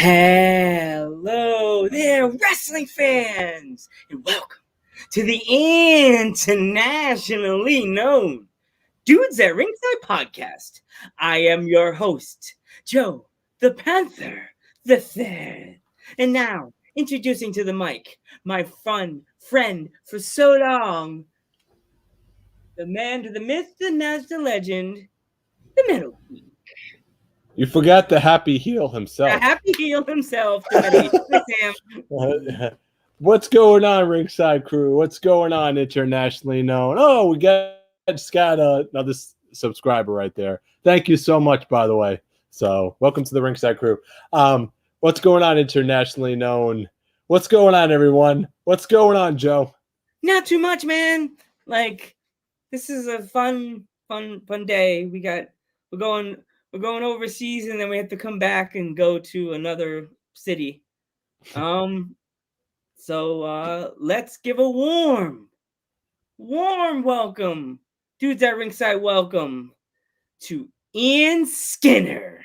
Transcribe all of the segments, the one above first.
Hello there, wrestling fans, and welcome to the internationally known Dudes at Ringside podcast. I am your host, Joe the Panther the Third. And now, introducing to the mic, my fun friend for so long, the man to the myth, the Naz, the legend, the Metal King. You forgot the happy heel himself. The happy heel himself, the Metal King. What's going on, Ringside Crew? What's going on, internationally known? Oh, we just got another subscriber right there. Thank you so much, by the way. So, welcome to the Ringside Crew. What's going on, internationally known? What's going on, everyone? What's going on, Joe? Not too much, man. Like, this is a fun day. We're going overseas, and then we have to come back and go to another city. So let's give a warm welcome, Dudes at Ringside. Welcome to Ian Skinner.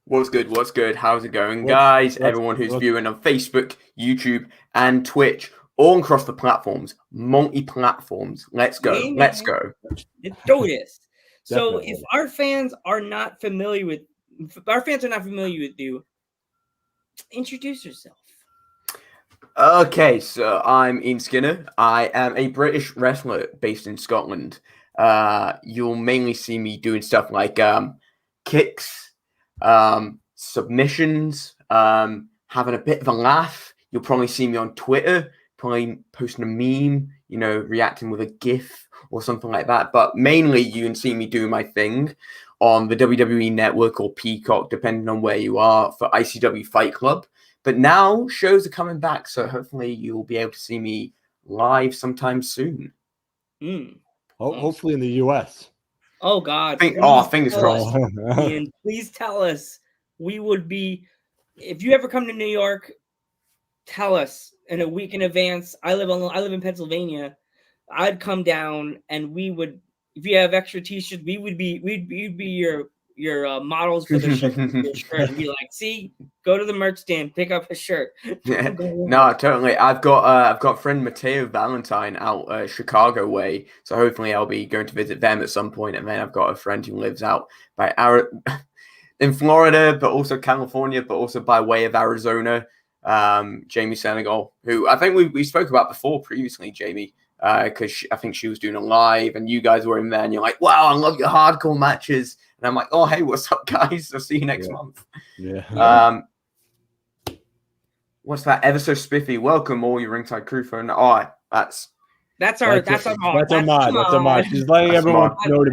What's good? How's it going, guys? Everyone who's viewing on Facebook, YouTube, and Twitch, all across the platforms, multi-platforms. Let's go. Amen. Let's go. Let's do this. So Definitely. if our fans are not familiar with you, introduce yourself. Okay, so I'm Ian Skinner. I am a British wrestler based in Scotland. You'll mainly see me doing stuff like kicks, submissions, having a bit of a laugh. You'll probably see me on Twitter, probably posting a meme, reacting with a GIF or something like that. But mainly you can see me doing my thing on the WWE Network or Peacock, depending on where you are, for ICW Fight Club. But now shows are coming back, so hopefully you'll be able to see me live sometime soon. Hopefully in the U.S. Oh, God. Fingers crossed. Ian, please tell us. We would be, if you ever come to New York, tell us in a week in advance. I live in Pennsylvania. I'd come down, and we would, if you have extra t-shirts, we'd be your models for the shirt. And be like, see, go to the merch stand, pick up a shirt. Yeah. No, totally. I've got friend Mateo Valentine out Chicago way, so hopefully I'll be going to visit them at some point. And then I've got a friend who lives out by in Florida, but also California, but also by way of Arizona. Jamie Senegal, who I think we spoke about before previously, Jamie. Because I think she was doing a live and you guys were in there and you're like, wow, I love your hardcore matches. And I'm like, oh, hey, what's up, guys? I'll see you next month. Yeah. What's that? Ever so spiffy. Welcome all your Ringside Crew for that's our mod. She's letting everyone know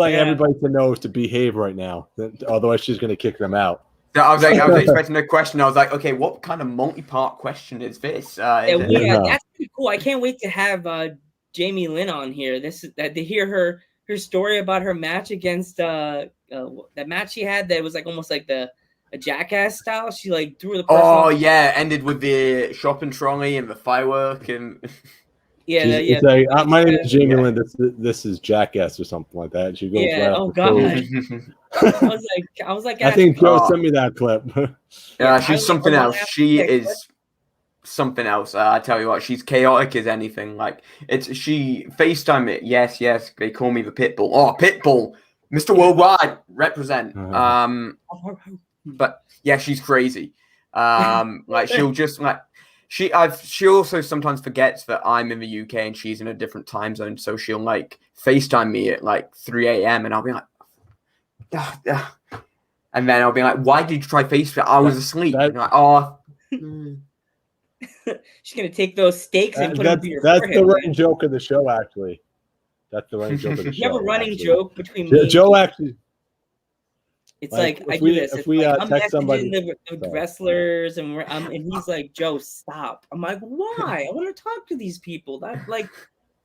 everybody to know to behave right now. Otherwise, she's going to kick them out. I was expecting a question. I was like, okay, what kind of multi-part question is this? That's pretty cool. I can't wait to have Jamie Lynn on here. To hear her story about her match against that match she had that was like almost like a jackass style. She like threw the person. Oh yeah, ended with the shopping trolley and the firework and. Yeah. Like, my name is Jamie Lynn. This is Jackass or something like that. She goes. Yeah. Oh God. I was like. I think Joe sent me that clip. Yeah, she's something else. She is something else. I tell you what, she's chaotic as anything. Like she FaceTime it. Yes. They call me the Pitbull. Oh, Pitbull, Mr. Worldwide, represent. But yeah, she's crazy. Like she'll just like. She also sometimes forgets that I'm in the UK and she's in a different time zone, so she'll like FaceTime me at like 3 a.m. and I'll be like, and then I'll be like, why did you try FaceTime? I was asleep. And like, oh. She's gonna take those steaks and put them into your That's forehead. the running joke of the show, actually. That's the running joke of the show. You have a running joke between me Joe actually. It's like I do this. It's like, I'm messaging the wrestlers, and he's like, "Joe, stop." I'm like, "Why? I want to talk to these people. That like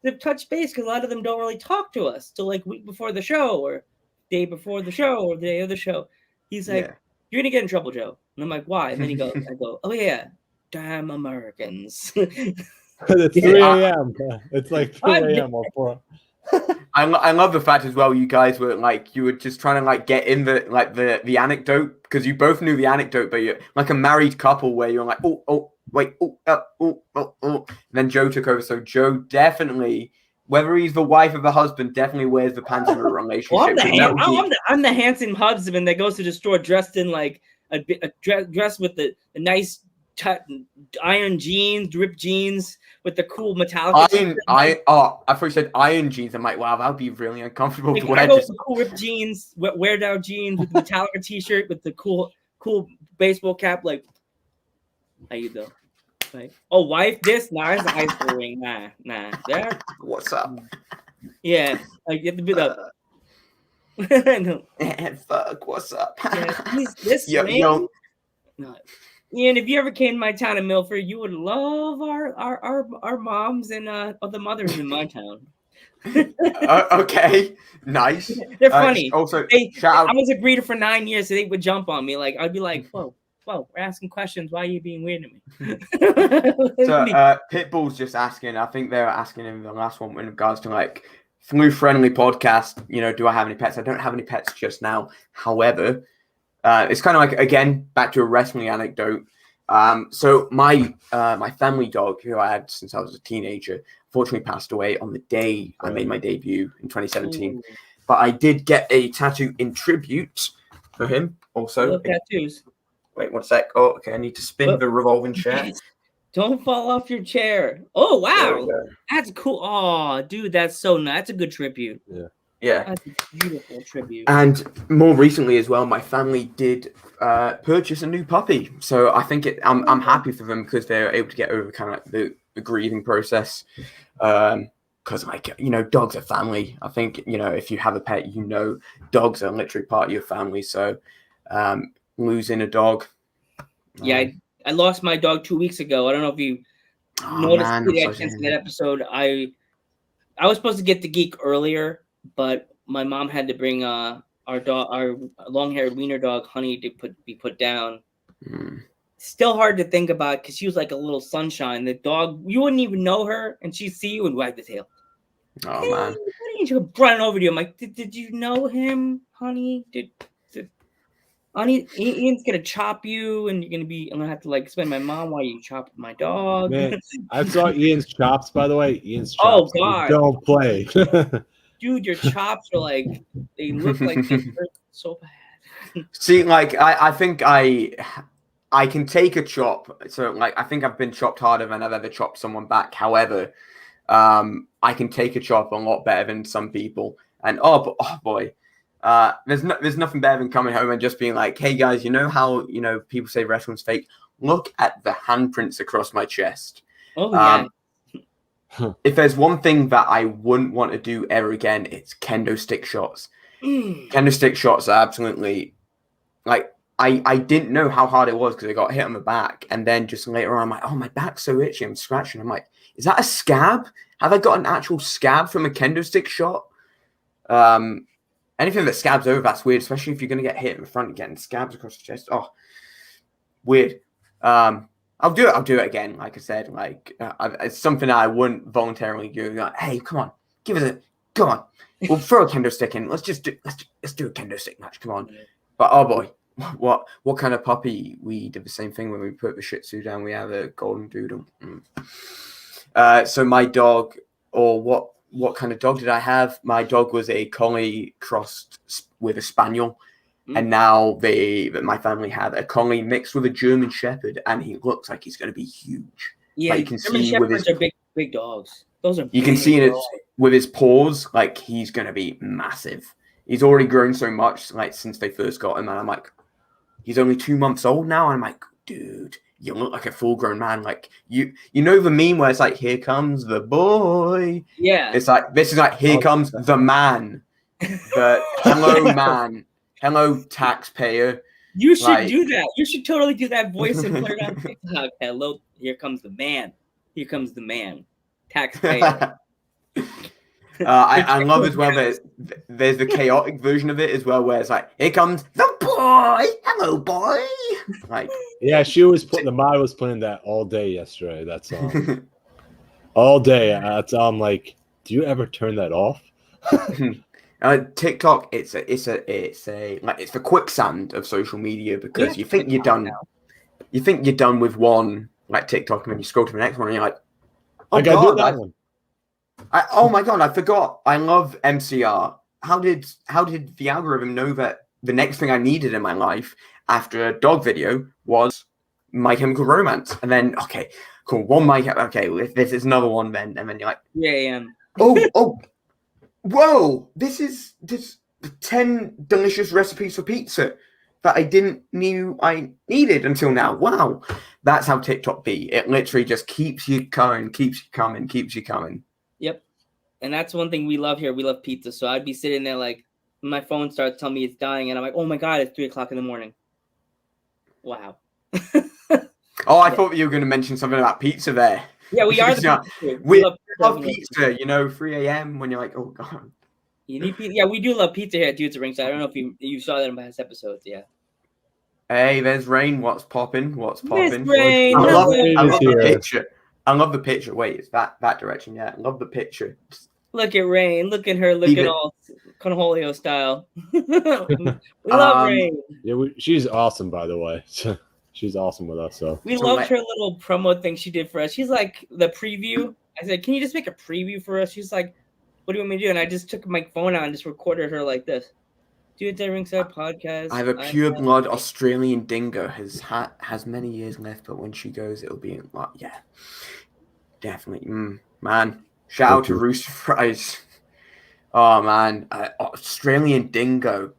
to touch base because a lot of them don't really talk to us till like week before the show or day before the show or the day of the show." He's like, "You're gonna get in trouble, Joe." And I'm like, "Why?" And then he goes, "I go, oh yeah, damn Americans." It's 3 a.m. It's like 3 a.m. or 4. I love the fact as well. You guys were like, you were just trying to like get in the anecdote because you both knew the anecdote, but you're like a married couple where you're like, wait, and then Joe took over. So Joe definitely, whether he's the wife or the husband, definitely wears the pants in a relationship. Well, I'm the handsome husband that goes to the store dressed in like a dress with the nice iron jeans, ripped jeans with the cool metallic. I thought you said iron jeans. I'm like, wow, that would be really uncomfortable to wear. I go with the cool ripped jeans, wear down jeans with the Metallica t-shirt with the cool baseball cap. Like, how you doing? Like, oh, wife, this? Nah, it's a high school ring. Nah. There. What's up? Yeah, like you have to be up. No. Fuck, what's up? Yeah, this ring. No. Ian, if you ever came to my town in Milford, you would love our moms and the mothers in my town. Okay, nice. They're funny. Also, I was a breeder for 9 years, so they would jump on me. Like I'd be like, "Whoa, we're asking questions. Why are you being weird to me?" So Pitbull's just asking. I think they were asking in the last one in regards to like flu-friendly podcast. You know, do I have any pets? I don't have any pets just now. However. It's kind of like, again, back to a wrestling anecdote. So my family dog, who I had since I was a teenager, fortunately passed away on the day I made my debut in 2017. Ooh. But I did get a tattoo in tribute for him also. I love tattoos. Wait 1 sec. Oh, okay. I need to spin the revolving chair. Don't fall off your chair. Oh, wow. That's cool. Oh, dude, that's so nice. That's a good tribute. Yeah. That's a beautiful tribute. And more recently as well, my family did purchase a new puppy. So I think I'm happy for them because they're able to get over kind of like the grieving process. Because like, you know, dogs are family. I think, you know, if you have a pet, you know, dogs are literally part of your family. So losing a dog. Yeah, I lost my dog 2 weeks ago. I don't know if you noticed that episode. I was supposed to get the geek earlier, but my mom had to bring our long-haired wiener dog Honey to be put down. Still hard to think about because she was like a little sunshine. The dog, you wouldn't even know her, and she'd see you and wag the tail. Oh man! She would run over to you. I'm like, did you know him, Honey? Honey, Ian's gonna chop you, and I'm gonna have to like explain to my mom why you chopped my dog. Man, I saw Ian's chops, by the way. Ian's chops. Oh God! Don't play. Dude, your chops are like, they look like they hurt so bad. See, like, I think I can take a chop. So, like, I think I've been chopped harder than I've ever chopped someone back. However, I can take a chop a lot better than some people. And, oh boy, there's nothing better than coming home and just being like, hey, guys, you know how, you know, people say wrestling's fake? Look at the handprints across my chest. Oh, yeah. If there's one thing that I wouldn't want to do ever again, it's kendo stick shots. Kendo stick shots are absolutely like I didn't know how hard it was because I got hit on the back, and then just later on I'm like, oh, my back's so itchy, I'm scratching. I'm like, is that a scab? Have I got an actual scab from a kendo stick shot? Anything that scabs over, that's weird, especially if you're gonna get hit in the front and getting scabs across the chest. Oh, weird. I'll do it again. Like I said, like it's something that I wouldn't voluntarily do. Like, hey, come on, come on. We'll throw a kendo stick in. Let's do a kendo stick match. Come on. But oh boy, what kind of puppy? We did the same thing when we put the Shih Tzu down. We have a golden doodle. So my dog, or what kind of dog did I have? My dog was a collie crossed with a spaniel. And now my family had a collie mixed with a German Shepherd, and he looks like he's going to be huge. Yeah, like you can German see Shepherds are big dogs. Those are. You can see it with his paws, like he's going to be massive. He's already grown so much, like since they first got him, and I'm like, he's only 2 months old now. And I'm like, dude, you look like a full-grown man. Like you know the meme where it's like, here comes the boy. Yeah. It's like this is like, here comes the man. The hello man. Hello, taxpayer. You should do that. You should totally do that voice and put it on TikTok. Hello, here comes the man. Here comes the man. Taxpayer. I love as well that there's the chaotic version of it as well, where it's like, here comes the boy. Hello, boy. Like, yeah, the model was playing that all day yesterday. That song, all day. I'm like, do you ever turn that off? TikTok, it's the quicksand of social media, because you think you're done. You think you're done with one like TikTok, and then you scroll to the next one, and you're like, "Oh, I gotta do that one." Oh my god, I forgot. I love MCR. How did the algorithm know that the next thing I needed in my life after a dog video was My Chemical Romance? And then, okay, cool, okay, if this is another one, then, and then you're like, yeah. oh, whoa, this 10 delicious recipes for pizza that I didn't knew I needed until now. Wow, that's how TikTok be. It literally just keeps you coming. Yep. And that's one thing we love here. We love pizza. So I'd be sitting there like, my phone starts telling me it's dying, and I'm like, oh my god, it's 3:00 in the morning. Wow. Oh, I thought you were going to mention something about pizza there. Yeah, we are. We love pizza. 3 a.m. when you're like, oh god. You need pizza. Yeah, we do love pizza here at Dudes at Ringside. I don't know if you saw that in past episodes. Yeah. Hey, there's Rain. What's popping? Miss Rain. I love the picture. I love the picture. Wait, it's that direction. Yeah, I love the picture. Look at Rain. Look at her looking all Cornholio style. We love Rain. Yeah, she's awesome, by the way. She's awesome with us. So we loved her little promo thing she did for us. She's like, the preview. I said, can you just make a preview for us? She's like, what do you want me to do? And I just took my phone out and just recorded her like this. Dudes at Ringside podcast. I have a pure blood Australian dingo. Has many years left, but when she goes, it'll be yeah, definitely. Man, shout out to Rooster Fries. Oh man, Australian dingo.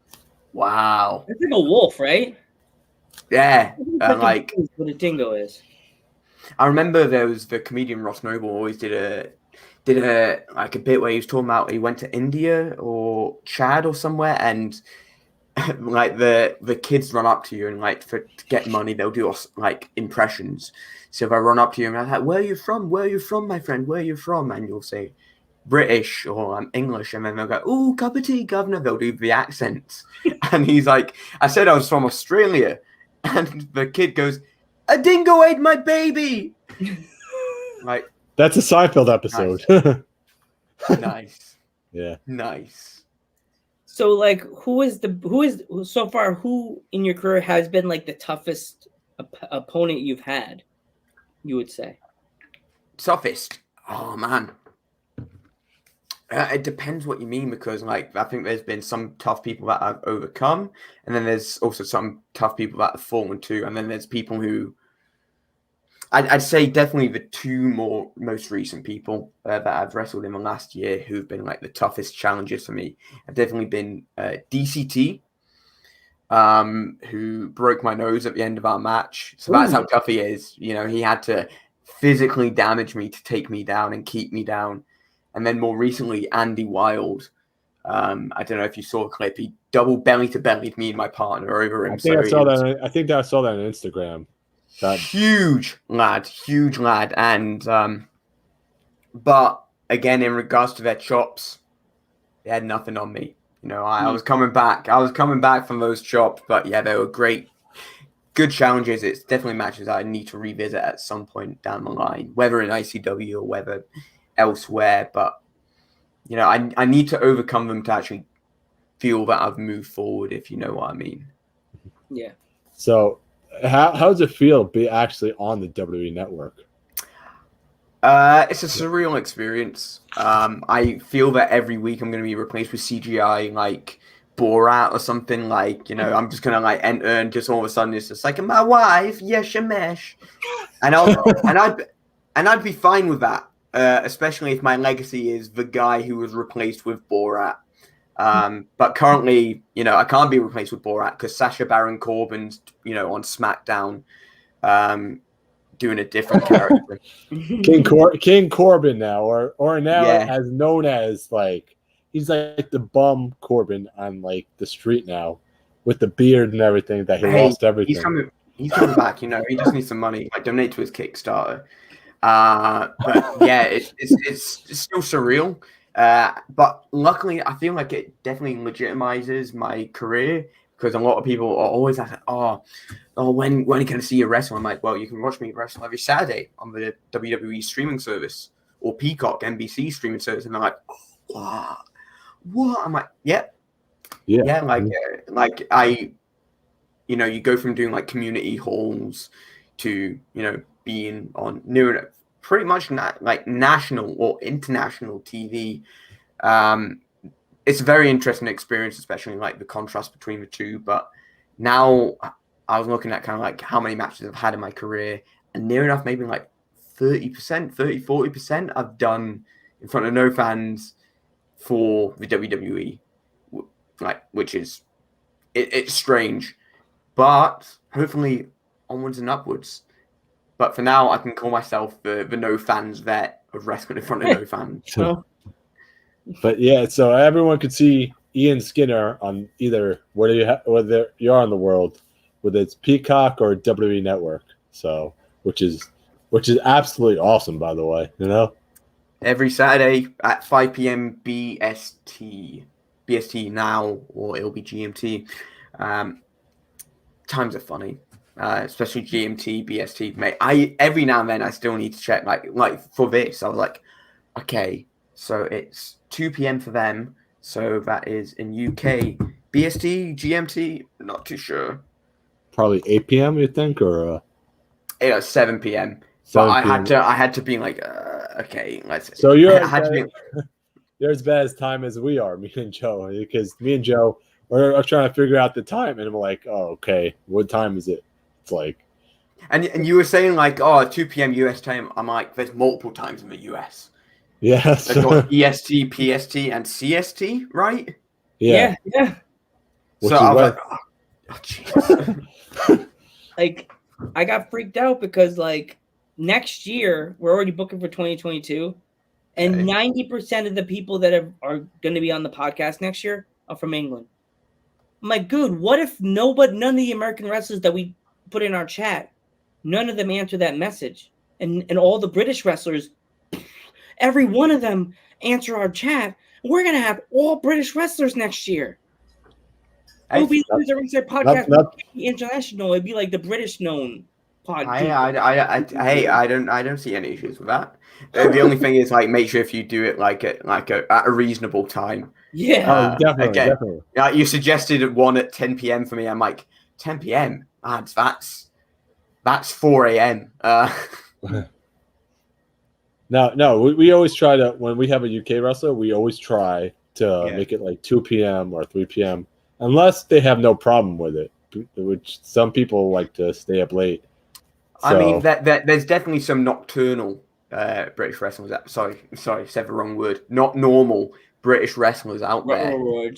Wow. It's like a wolf, right? Yeah, like what a dingo is. I remember there was the comedian Ross Noble always did a like a bit where he was talking about he went to India or Chad or somewhere, and like the kids run up to you and like to get money they'll do like impressions. So if I run up to you and I'm like, where are you from, my friend, where are you from? And you'll say British or I'm English, and then they'll go, ooh, cup of tea, governor. They'll do the accents. And he's like, I said I was from Australia. And the kid goes, a dingo ate my baby. Like, that's a Seinfeld episode. Nice. Yeah. Nice. So like, who is so far, who in your career has been like the toughest opponent you've had, you would say? Toughest? Oh man. It depends what you mean, because like I think there's been some tough people that I've overcome, and then there's also some tough people that have fallen too, and then there's people who I'd say definitely the two most recent people that I've wrestled in the last year who've been like the toughest challenges for me have definitely been DCT, who broke my nose at the end of our match. So that's how tough he is. You know, he had to physically damage me to take me down and keep me down. And then more recently, Andy Wilde. I don't know if you saw the clip. He double belly to bellied me and my partner over him. I think I saw that on Instagram. Huge lad. And but again, in regards to their chops, they had nothing on me. You know, I was coming back. I was coming back from those chops, but yeah, they were great. Good challenges. It's definitely matches that I need to revisit at some point down the line, whether in ICW or whether elsewhere. But you know, I need to overcome them to actually feel that I've moved forward, if you know what I mean. Yeah. So how does it feel to be actually on the WWE network? It's a surreal experience. I feel that every week I'm going to be replaced with CGI like Borat or something. Like, you know, I'm just going to like enter, and just all of a sudden it's just like, my wife, yes, Shemesh. And I'd be fine with that. Especially if my legacy is the guy who was replaced with Borat. But currently, you know, I can't be replaced with Borat because Sacha Baron Corbin's, you know, on SmackDown, doing a different character. King Corbin now, or now as known as like, he's like the bum Corbin on like the street now, with the beard and everything. That he lost everything. He's coming back. You know, he just needs some money. I donate to his Kickstarter. But yeah, it's still surreal. But luckily, I feel like it definitely legitimizes my career, because a lot of people are always asking, oh, when can I see you wrestle? I'm like, well, you can watch me wrestle every Saturday on the WWE streaming service or Peacock NBC streaming service. And they're like, oh, what? I'm like, yeah. Like I, you go from doing like community halls to being on pretty much like national or international TV. It's a very interesting experience, especially like the contrast between the two. But now I was looking at kind of like how many matches I've had in my career, and near enough, maybe like 30%, 40% I've done in front of no fans for the WWE, like, which is it's strange, but hopefully onwards and upwards. But for now, I can call myself the no fans vet of wrestling in front of no fans. But yeah, so everyone could see Ian Skinner on either whether you're on the world, whether it's Peacock or WWE Network. So which is absolutely awesome, by the way. Every Saturday at 5 p.m. BST now, or it'll be GMT. Times are funny, especially GMT, BST. Mate, every now and then I still need to check. Like for this, I was like, okay, so it's 2 p.m. for them, so that is in UK. BST, GMT, not too sure. Probably 8 p.m. You think, or 7 p.m. But I had to be like, okay, let's. So you're as bad as time as we are, me and Joe, because me and Joe are trying to figure out the time, and I'm like, oh, okay, what time is it? It's like, and you were saying like, 2 p.m. US time. I'm like, there's multiple times in the US. Yeah, they've got EST, PST, and CST, right? Yeah. So I was like, oh, jeez. Like, I got freaked out because like next year we're already booking for 2022, and 90% of the people that are going to be on the podcast next year are from England. I'm like, dude, what if none of the American wrestlers that we put in our chat, none of them answer that message, and all the British wrestlers, every one of them answer our chat. We're gonna have all British wrestlers next year. It would be the podcast international. It'd be like the British known podcast. I don't see any issues with that. The only thing is like make sure if you do it at a reasonable time. Yeah, definitely. You suggested one at 10 p.m. for me. I'm like 10 p.m. Lads, that's 4 a.m. No, we always try to, when we have a UK wrestler, we always try to make it like 2 p.m. or 3 p.m. unless they have no problem with it, which some people like to stay up late. So, I mean, there's definitely some nocturnal British wrestlers. Sorry, said the wrong word. Not normal British wrestlers out there. We're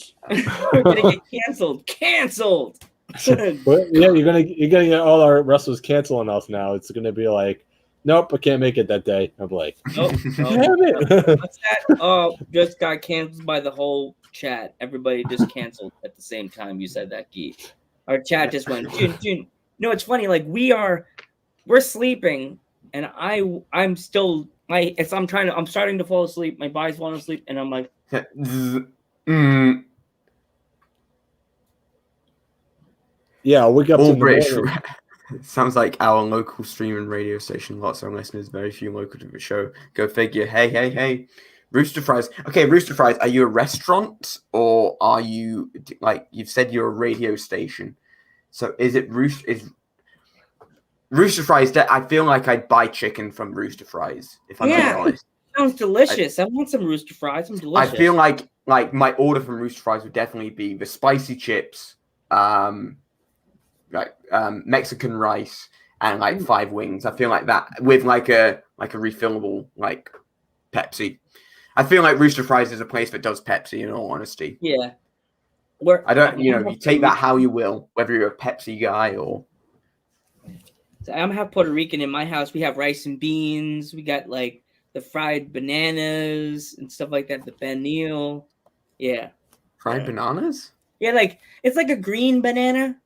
gonna get canceled. But yeah, you're gonna get all our wrestlers canceling us now. It's gonna be like, nope, I can't make it that day. I'm like, nope. Damn it. What's that? Oh, just got canceled by the whole chat. Everybody just canceled at the same time you said that, Keith. Our chat just went, June. No, it's funny. Like we're sleeping, and I'm still I'm starting to fall asleep. My body's falling asleep, and I'm like, yeah, I'll wake up all to British. Sounds like our local streaming radio station. Lots of listeners, very few local to the show. Go figure. Hey. Rooster Fries. Okay, Rooster Fries, are you a restaurant or are you, like, you've said you're a radio station. So is Rooster Fries, I feel like I'd buy chicken from Rooster Fries, if I'm being honest. Sounds delicious. I want some Rooster Fries. I'm delicious. I feel like my order from Rooster Fries would definitely be the spicy chips, Mexican rice, and like 5 wings. I feel like that with like a refillable like Pepsi. I feel like Rooster Fries is a place that does Pepsi, in all honesty. Yeah. I don't, you take that how you will, whether you're a Pepsi guy or. So I'm half Puerto Rican. In my house, we have rice and beans. We got like the fried bananas and stuff like that. The panil. Yeah. Fried bananas? Yeah, like it's like a green banana.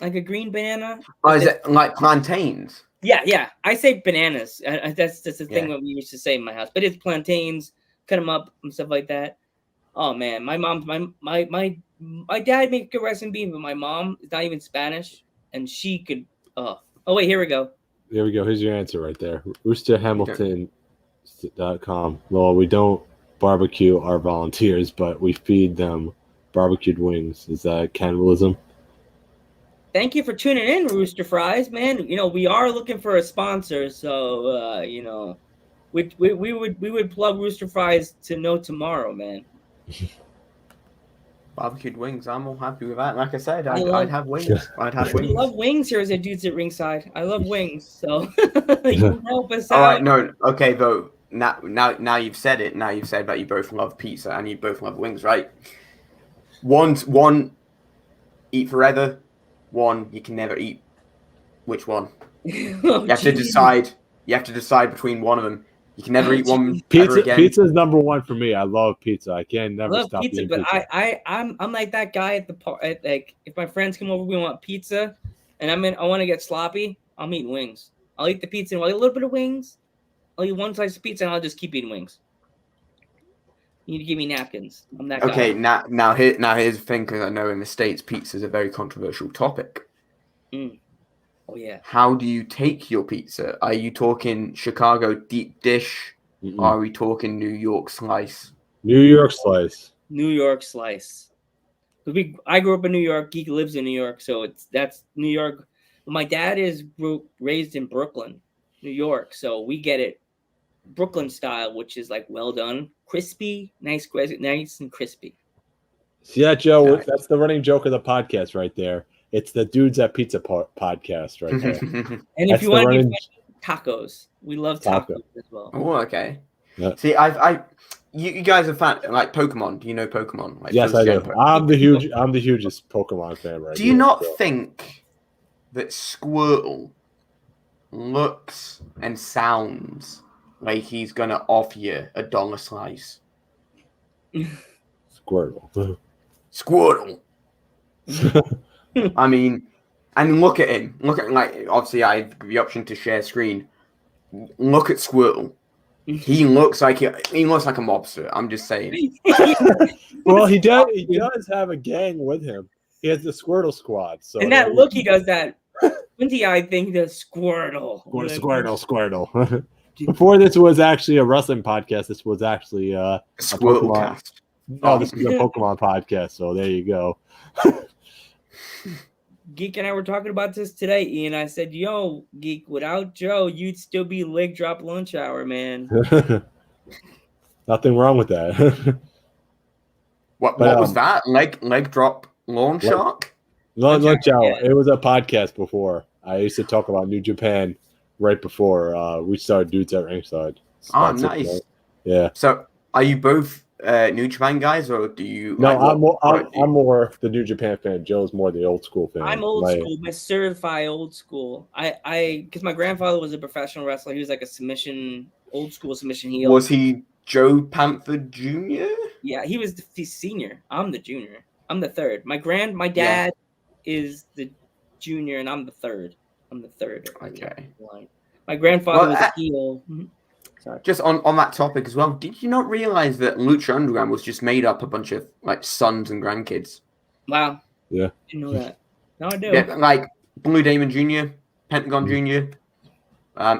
Like a green banana. Oh, is it like plantains? Yeah. I say bananas. That's the thing that we used to say in my house. But it's plantains. Cut them up and stuff like that. Oh man, my dad made good rice and beans, but my mom is not even Spanish, and she could. Oh wait, here we go. There we go. Here's your answer right there. Roosterhamilton.com. Well, we don't barbecue our volunteers, but we feed them barbecued wings. Is that cannibalism? Thank you for tuning in, Rooster Fries, man. We are looking for a sponsor, so we would plug Rooster Fries to no tomorrow, man. Barbecued wings. I'm all happy with that. Like I said, I'd have wings. I'd have wings. We love wings here as a Dudes at Ringside. I love wings, so you help us out. All right, no, okay, though. Now you've said it. Now you've said that you both love pizza and you both love wings, right? One, eat forever. One, you can never eat. Which one? You have to decide. You have to decide between one of them. You can never eat one ever again. Pizza is number one for me. I love pizza. I can never stop eating pizza. But I'm like that guy at the like if my friends come over, we want pizza, and I want to get sloppy. I'm eating wings. I'll eat the pizza and I'll eat a little bit of wings. I'll eat one slice of pizza and I'll just keep eating wings. You need to give me napkins. I'm that guy. Okay, now here's the thing, because I know in the States pizza is a very controversial topic. Oh yeah. How do you take your pizza? Are you talking Chicago deep dish? Or are we talking New York slice? New York slice. New York slice. I grew up in New York. Geek lives in New York, so that's New York. My dad is raised in Brooklyn, New York, so we get it Brooklyn style, which is like well done, crispy, nice and crispy. See that, Joe? That's the running joke of the podcast right there. It's the Dudes at Pizza podcast right there. And if you want to tacos, we love tacos as well. Oh, okay. Yeah. See, you guys are fan like Pokemon. Do you know Pokemon? Like, yes, I do. I'm the hugest Pokemon fan right now. Do you not think that Squirtle looks and sounds like he's gonna offer you a dollar slice? Squirtle. I mean, and look at him. Like, obviously I have the option to share screen. Look at Squirtle. He looks like a mobster. I'm just saying. Well, he does have a gang with him. He has the Squirtle Squad. So and that look, he does that squinty-eyed thing. The Squirtle. Squirtle. Before this was actually a wrestling podcast, this was actually a Squirtle cast. No, this is a Pokemon podcast. So there you go. Geek and I were talking about this today, Ian. I said, yo, Geek, without Joe, you'd still be leg drop lunch hour, man. Nothing wrong with that. What was that? Leg drop lawn shark? Lunch hour. Yeah. It was a podcast before. I used to talk about New Japan right before we started Dudes at Ringside. Oh, nice. Yeah. So are you both New Japan guys, or do you? No, I'm more the New Japan fan. Joe's more the old school fan. I'm old school, my certified old school. I because my grandfather was a professional wrestler. He was like a old school submission heel. Was he Joe Panther Jr.? Yeah, he's senior. I'm the junior. I'm the third. My dad is the junior, and I'm the third. Okay. My grandfather was a heel. Sorry. Just on that topic as well, did you not realize that Lucha Underground was just made up a bunch of like sons and grandkids? Wow. Yeah. Didn't know that. Now I do. Yeah, like Blue Demon Jr., Pentagon Jr.,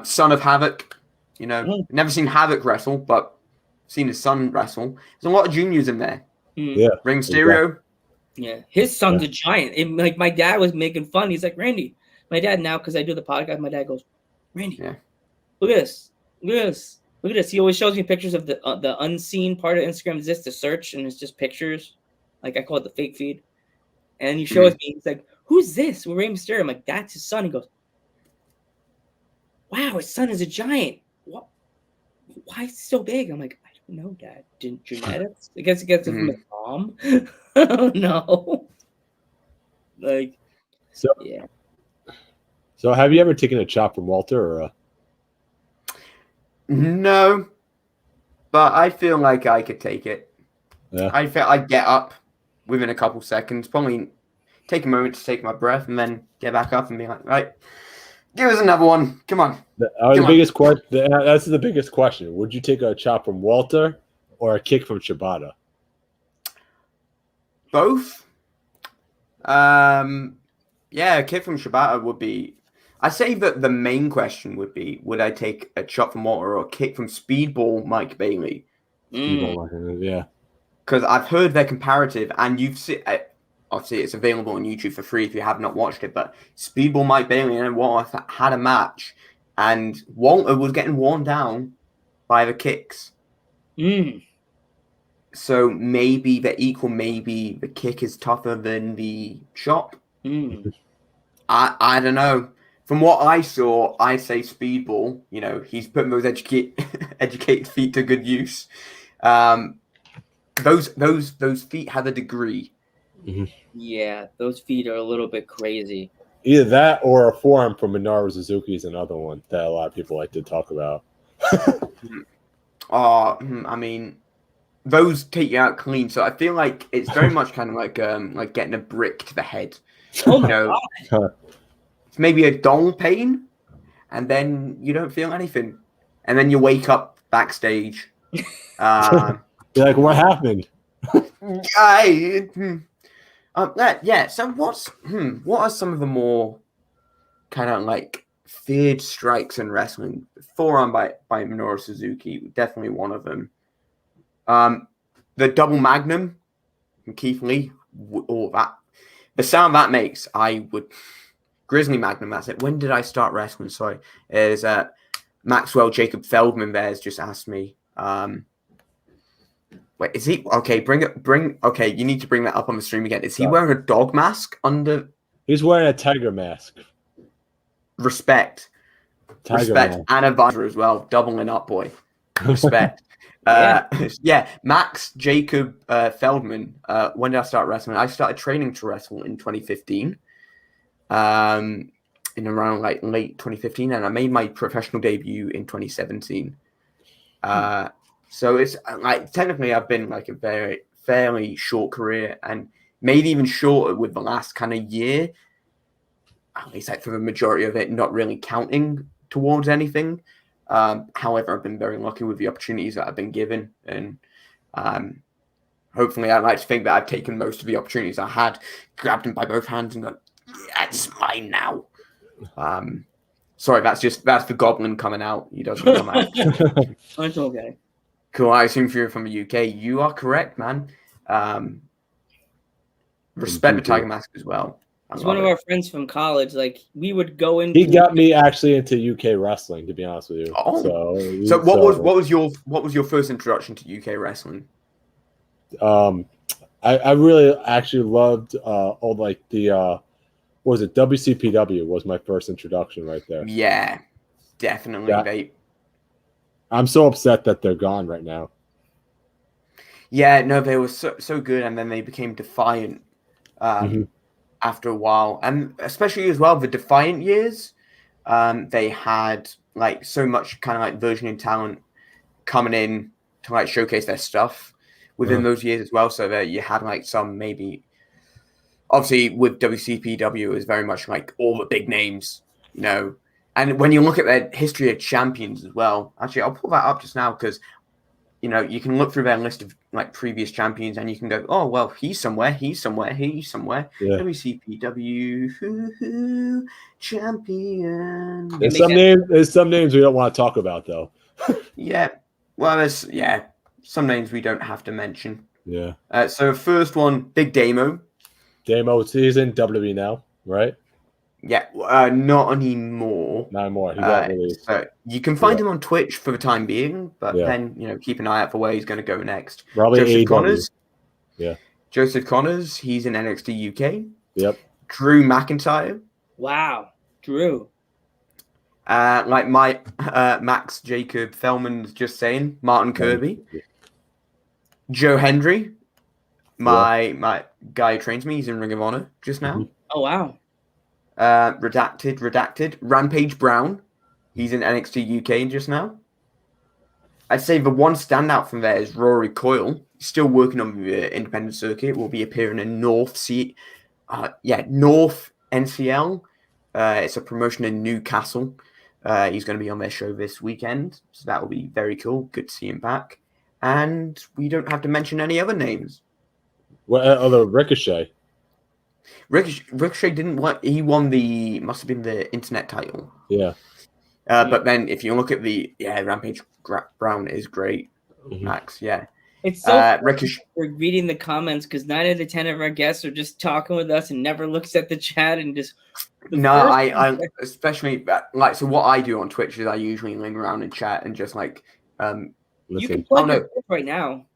son of Havoc. You know, never seen Havoc wrestle, but seen his son wrestle. There's a lot of juniors in there. Yeah. Ring Mysterio. Yeah. His son's a giant. Like my dad was making fun. He's like, Randy. My dad now, because I do the podcast, my dad goes, Randy, look at this. Look at this. He always shows me pictures of the unseen part of Instagram. Is this the search, and it's just pictures. Like I call it the fake feed. And he shows me. He's like, "Who's this?" We're Rey Mysterio. I'm like, "That's his son." He goes, "Wow, his son is a giant. What? Why is he so big?" I'm like, "I don't know, Dad. Genetics? I guess it gets it from his mom. I don't know." Like, yeah. So, have you ever taken a chop from Walter or? No, but I feel like I could take it. Yeah. I feel I'd get up within a couple seconds, probably take a moment to take my breath, and then get back up and be like, right, give us another one. Come on. Biggest question. That's the biggest question. Would you take a chop from Walter or a kick from Shibata? Both. Yeah, a kick from Shibata would be. I say that the main question would be, would I take a chop from Walter or a kick from Speedball Mike Bailey? Yeah. Because I've heard their comparative, and you've seen. Obviously, it's available on YouTube for free if you have not watched it. But Speedball Mike Bailey and Walter had a match, and Walter was getting worn down by the kicks. So maybe they're equal. Maybe the kick is tougher than the chop. I don't know. From what I saw, I say Speedball. You know, he's putting those educated feet to good use. Those feet have a degree. Yeah, those feet are a little bit crazy. Either that or a forearm from Minoru Suzuki is another one that a lot of people like to talk about. I mean, those take you out clean. So I feel like it's very much kind of like getting a brick to the head. Oh my God. It's maybe a dull pain, and then you don't feel anything, and then you wake up backstage. You're like, what happened? Yeah. So what are some of the more kind of like feared strikes in wrestling? Forearm by Minoru Suzuki, definitely one of them. The double magnum from Keith Lee. The sound that makes, I would. Grizzly Magnum, that's it. When did I start wrestling? Sorry. Is Maxwell Jacob Feldman there has just asked me. Wait, is he okay? Okay, you need to bring that up on the stream again. Is he wearing a dog mask under? He's wearing a tiger mask. Respect. Respect. Mask. And a visor as well. Doubling up, boy. Respect. Yeah, Max Jacob Feldman. When did I start wrestling? I started training to wrestle in 2015. In around like late 2015, and I made my professional debut in 2017. So it's like technically I've been like a fairly short career, and maybe even shorter with the last kind of year. At least like for the majority of it, not really counting towards anything. However, I've been very lucky with the opportunities that I've been given, and hopefully, I'd like to think that I've taken most of the opportunities I had, grabbed them by both hands, and gone, "That's mine now." Sorry, that's the goblin coming out. He doesn't come out. That's okay. Cool. I assume you're from the UK. You are correct, man. Respect the Tiger Mask as well. He's one of our friends from college. Like we would go in. He got me actually into UK wrestling, to be honest with you. Oh. So what was your first introduction to UK wrestling? I really actually loved all like the what was it, WCPW was my first introduction right there. Yeah, definitely. Yeah. I'm so upset that they're gone right now. Yeah, no, they were so good, and then they became Defiant after a while, and especially as well the Defiant years. They had like so much kind of like versioning talent coming in to like showcase their stuff within those years as well. So that you had like some maybe. Obviously, with WCPW, it was very much like all the big names, you know. And when you look at their history of champions as well, actually, I'll pull that up just now because, you know, you can look through their list of like previous champions and you can go, oh, well, he's somewhere. Yeah. WCPW champion. There's some names we don't want to talk about, though. Yeah. Well, there's some names we don't have to mention. Yeah. So first one, Big Damo. Damo, he's in WWE now, right? Yeah, not anymore. Not anymore. He got released. So you can find him on Twitch for the time being, but then keep an eye out for where he's going to go next. Probably Joseph AEW. Connors. Yeah. Joseph Connors. He's in NXT UK. Yep. Drew McIntyre. Wow, Drew. Like my Max Jacob Feldman's just saying, Martin Kirby. Joe Hendry. My guy who trains me, he's in Ring of Honor just now. Oh, wow. Redacted. Rampage Brown. He's in NXT UK just now. I'd say the one standout from there is Rory Coyle. He's still working on the independent circuit. Will be appearing in North NCL. It's a promotion in Newcastle. He's going to be on their show this weekend. So that will be very cool. Good to see him back. And we don't have to mention any other names. What other Ricochet? Ricochet didn't win. He won must have been the internet title. Yeah. But then if you look at Rampage Brown is great. Max, yeah. It's so we're reading the comments because 9 out of 10 of our guests are just talking with us and never looks at the chat and just. I especially like, so what I do on Twitch is I usually linger around and chat and just like you can plug your clip right now.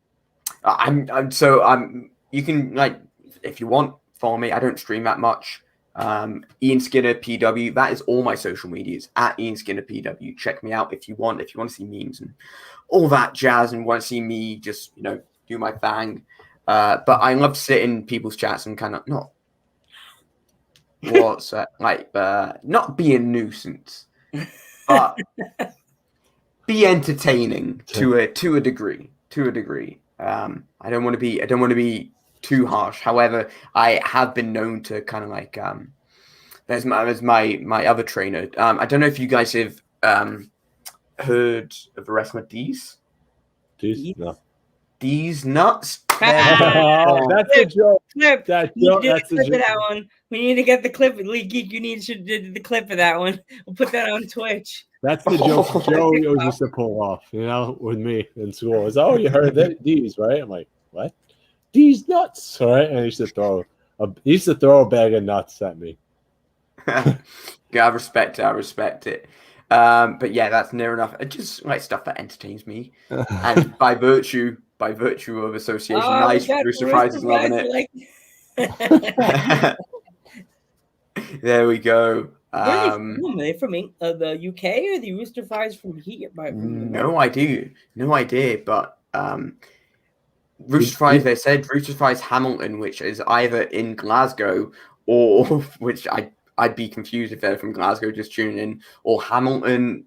You can, like, if you want, follow me. I don't stream that much. Ian Skinner PW, that is all my social medias at Ian Skinner PW. Check me out if you want to see memes and all that jazz and want to see me just, you know, do my thing. But I love to sit in people's chats and kind of not be a nuisance, but be entertaining to a degree. I don't want to be too harsh. However, I have been known to kind of like there's my other trainer. I don't know if you guys have heard of the wrestler D's? No. D's nuts. That's a joke. Clip. That's a joke. That one. We need to get the clip. League Geek, you need to do the clip of that one. We'll put that on Twitch. That's the joke Joe used to pull off, you know, with me in school. It's, oh, you heard that D's, right? I'm like, what? D's nuts, all right? And he used to throw a bag of nuts at me. Yeah, I respect it. But yeah, that's near enough. It's just like stuff that entertains me, and by virtue of association, nice. Rooster Fries is loving it. There we go. Where are they from? Are they from the UK or the Rooster Fries from here? No idea. But Rooster Fries, they said Rooster Fries Hamilton, which is either in Glasgow or which I'd be confused if they're from Glasgow just tuning in, or Hamilton.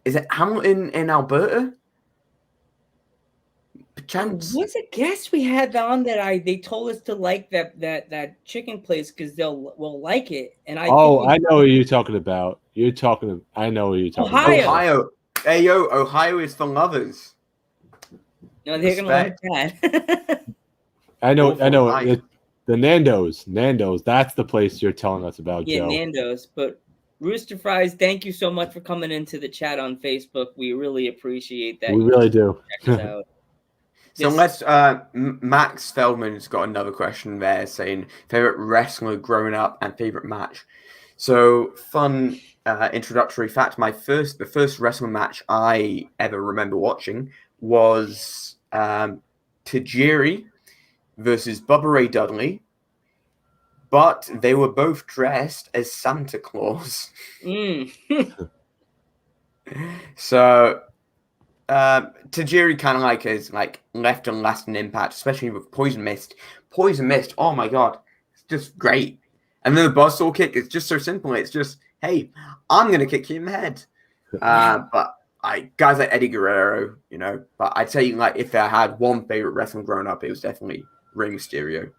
Is it Hamilton in Alberta? Perchance. What's a guest we had on that they told us to like that chicken place because we'll like it. And I know what you're talking about. I know what you're talking about. Ohio. Hey yo, Ohio is for lovers. No, they're gonna like that. I know. The Nando's, that's the place you're telling us about, yeah, Joe. Nando's. But Rooster Fries, thank you so much for coming into the chat on Facebook. We really appreciate that. We really do. Check us out. So let's, Max Feldman's got another question there saying favorite wrestler growing up and favorite match. So fun introductory fact, the first wrestling match I ever remember watching was Tajiri versus Bubba Ray Dudley, but they were both dressed as Santa Claus. So Tajiri kind of like has like left a lasting impact, especially with Poison Mist. Poison Mist, oh my god, it's just great. And then the Buzzsaw kick is just so simple. It's just, hey, I'm gonna kick you in the head. But guys like Eddie Guerrero, you know. But I'd say, like, if I had one favorite wrestler growing up, it was definitely Rey Mysterio.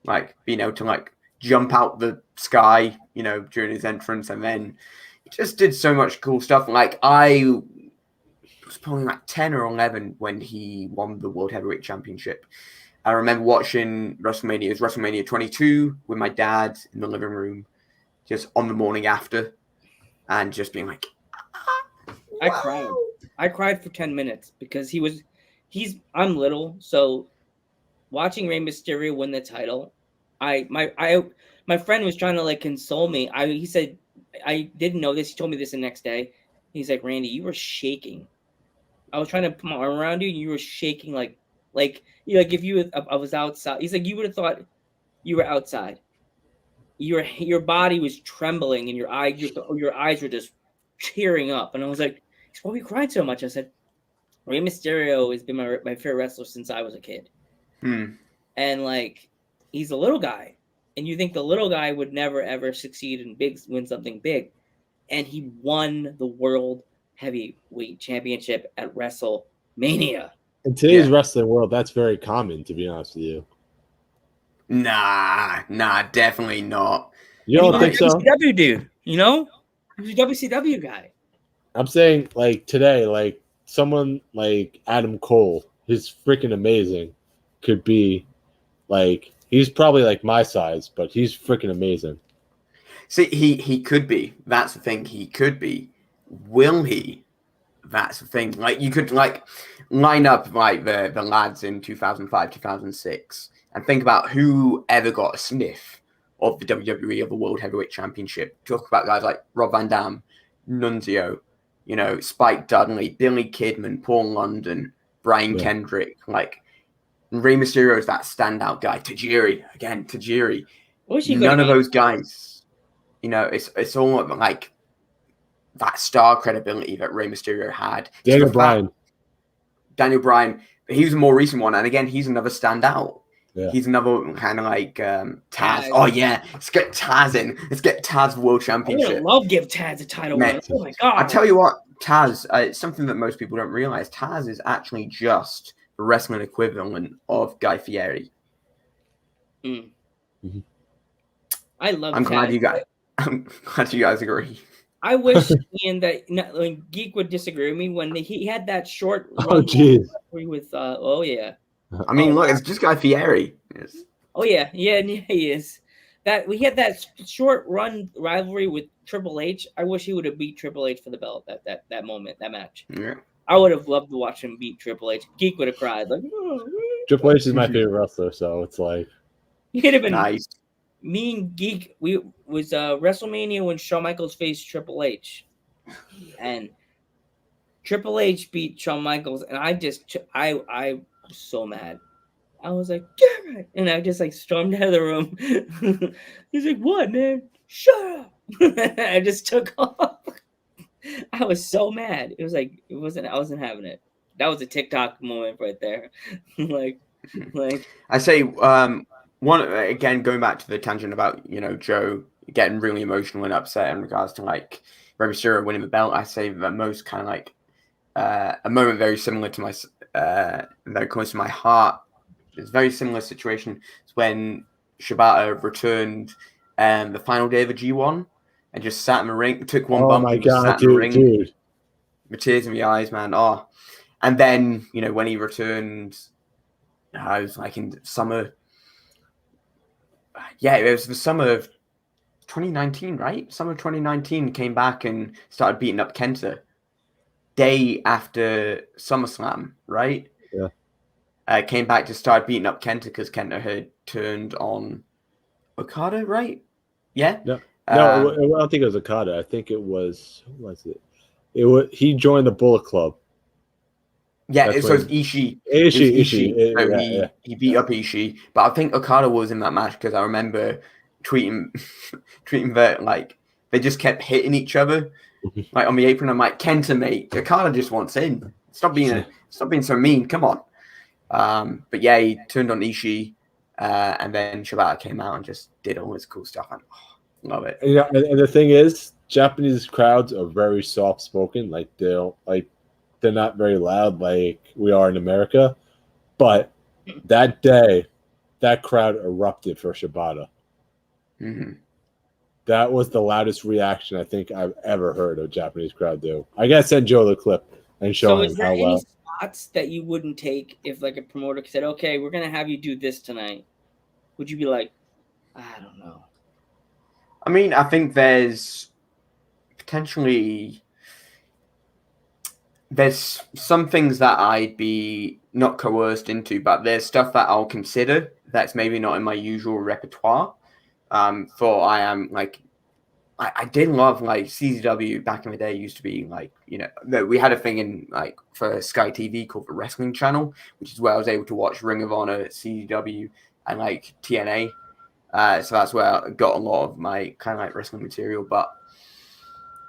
Like, being able to like jump out the sky, you know, during his entrance, and then he just did so much cool stuff. Like, I was probably like 10 or 11 when he won the World Heavyweight Championship. I remember watching WrestleMania 22 with my dad in the living room, just on the morning after, and just being like, I cried for 10 minutes because I'm little, so watching Rey Mysterio win the title, my friend was trying to like console me. He said, I didn't know this. He told me this the next day. He's like, Randy, you were shaking. I was trying to put my arm around you, and you were shaking like if I was outside. He's like, you would have thought you were outside. Your body was trembling, and your eyes were just tearing up. And I was like, why are you crying so much? I said, Rey Mysterio has been my favorite wrestler since I was a kid. And like, he's a little guy, and you think the little guy would never ever succeed and win something big, and he won the World Heavyweight Championship at WrestleMania. In today's wrestling world, that's very common, to be honest with you. Nah, definitely not. You don't think so? WCW dude, you know, he's a WCW guy. I'm saying, like, today, like, someone like Adam Cole, he's freaking amazing, could be, like, he's probably, like, my size, but he's freaking amazing. See, he could be. That's the thing. He could be. Will he? that's the thing. Like, you could like line up like the lads in 2005, 2006, and think about who ever got a sniff of the WWE of the World Heavyweight Championship. Talk about guys like Rob Van Dam, Nunzio, you know, Spike Dudley, Billy Kidman, Paul London, Brian Kendrick. Like, Rey Mysterio is that standout guy. Tajiri. None of those guys. You know, it's all like that star credibility that Rey Mysterio had. Daniel Bryan, he was a more recent one, and again, he's another standout. Yeah. He's another kind of like Taz. Oh yeah, let's get Taz in. Let's get Taz World Championship. I would love give Taz a title. Man. Oh my god! I tell you what, Taz. It's something that most people don't realize. Taz is actually just the wrestling equivalent of Guy Fieri. Mm-hmm. I love. I'm glad you guys agree. I wish Ian that Geek would disagree with me when he had that short. Oh jeez. With I mean, look, it's just Guy Fieri. Yes. Oh yeah, he is. That we had that short run rivalry with Triple H. I wish he would have beat Triple H for the belt that moment, that match. Yeah. I would have loved to watch him beat Triple H. Geek would have cried. Like, Triple H is my favorite wrestler, so it's like he could have been nice. Me and Geek, we was WrestleMania when Shawn Michaels faced Triple H, and Triple H beat Shawn Michaels, and I was so mad. I was like, damn it, and I just like stormed out of the room. He's like, what, man? Shut up! I just took off. I was so mad. It was like I wasn't having it. That was a TikTok moment right there. like I say, one again, going back to the tangent about, you know, Joe getting really emotional and upset in regards to like Rey Mysterio winning the belt. I say the most kind of like a moment very similar to my very close to my heart. It's a very similar situation. It's when Shibata returned the final day of the G1 and just sat in the ring, took one bump. Oh my and god, sat in the ring, dude! With tears in my eyes, man. Oh, and then, you know, when he returned, I was like in summer. Yeah, it was the summer of 2019, right? Summer of 2019, came back and started beating up Kenta. Day after SummerSlam, right? Yeah. Came back to start beating up Kenta because Kenta had turned on Okada, right? Yeah. No, I don't think it was Okada. I think it was. Who was it? He joined the Bullet Club. Yeah, so it's Ishii. Ishii. So he beat up Ishii, but I think Okada was in that match because I remember tweeting that like they just kept hitting each other like on the apron. I'm like, Kenta, mate, Okada just wants in. Stop being so mean. Come on. But yeah, he turned on Ishii, and then Shibata came out and just did all this cool stuff. Love it. Yeah, and the thing is, Japanese crowds are very soft spoken. Like they're not very loud like we are in America. But that day, that crowd erupted for Shibata. Mm-hmm. That was the loudest reaction I think I've ever heard a Japanese crowd do. I gotta send Joe the clip and show him how well. Spots that you wouldn't take if like a promoter said, okay, we're gonna have you do this tonight? Would you be like, I don't know? I mean, I think there's some things that I'd be not coerced into, but there's stuff that I'll consider that's maybe not in my usual repertoire. For I am like, I did love like CZW back in the day. Used to be like, you know, we had a thing in like for Sky TV called the Wrestling Channel, which is where I was able to watch Ring of Honor, CZW, and like TNA. So that's where I got a lot of my kind of like wrestling material. But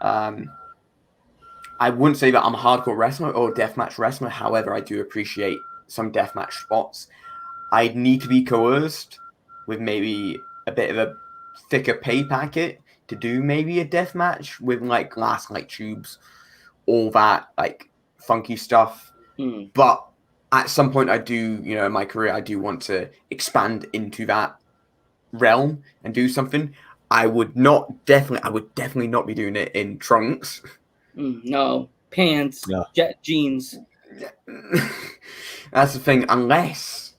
I wouldn't say that I'm a hardcore wrestler or deathmatch wrestler. However, I do appreciate some deathmatch spots. I'd need to be coerced with maybe a bit of a thicker pay packet to do maybe a death match with like glass light tubes, all that like funky stuff. But at some point I do, you know, in my career, I do want to expand into that realm and do something. I would definitely not be doing it in trunks. No, pants, jet jeans. That's the thing, unless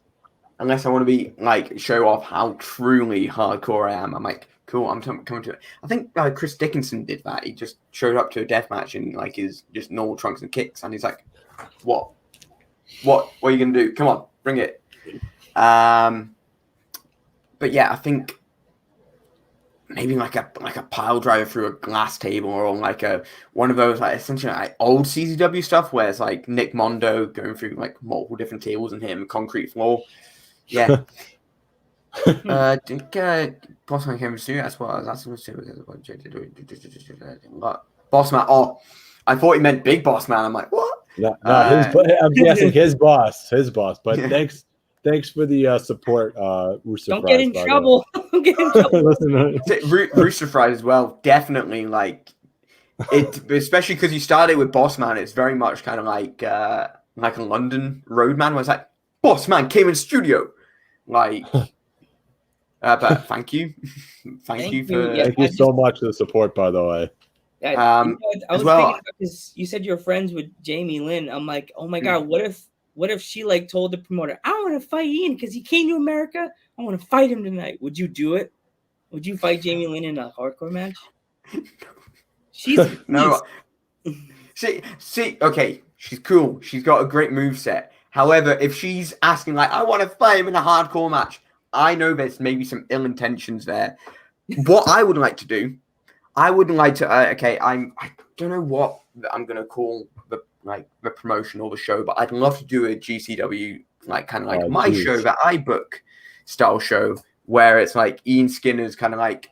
I want to be like show off how truly hardcore I am. I'm like, Cool. I'm coming to it. I think Chris Dickinson did that. He just showed up to a death match in like his just normal trunks and kicks, and he's like, "What are you gonna do? Come on, bring it." But yeah, I think maybe like a pile driver through a glass table, or like one of those like essentially like old CZW stuff where it's like Nick Mondo going through like multiple different tables and hitting the concrete floor. Yeah. Bossman came to that's what I was asking. Bossman. Oh, I thought he meant Big Boss Man. I'm like, what? No, I'm guessing his boss. But Yeah. thanks for the support, Rooster Don't Fries, get in trouble. Don't get in trouble. Rooster Fries as well. Definitely like it, especially because you started with Boss Man. It's very much kind of like a London Roadman, where it's like Boss Man came in studio, like. But thank you, thank you so much for the support, by the way. I was thinking because you said you're friends with Jamie Lynn. I'm like, oh my god, what if she like told the promoter, I want to fight Ian because he came to America. I want to fight him tonight. Would you do it? Would you fight Jamie Lynn in a hardcore match? She's no. See, okay, she's cool. She's got a great moveset. However, if she's asking like, I want to fight him in a hardcore match, I know there's maybe some ill intentions there. What I would like to do, I wouldn't like to. I don't know what I'm gonna call the promotion or the show, but I'd love to do a GCW my show that I book style show where it's like Ian Skinner's kind of like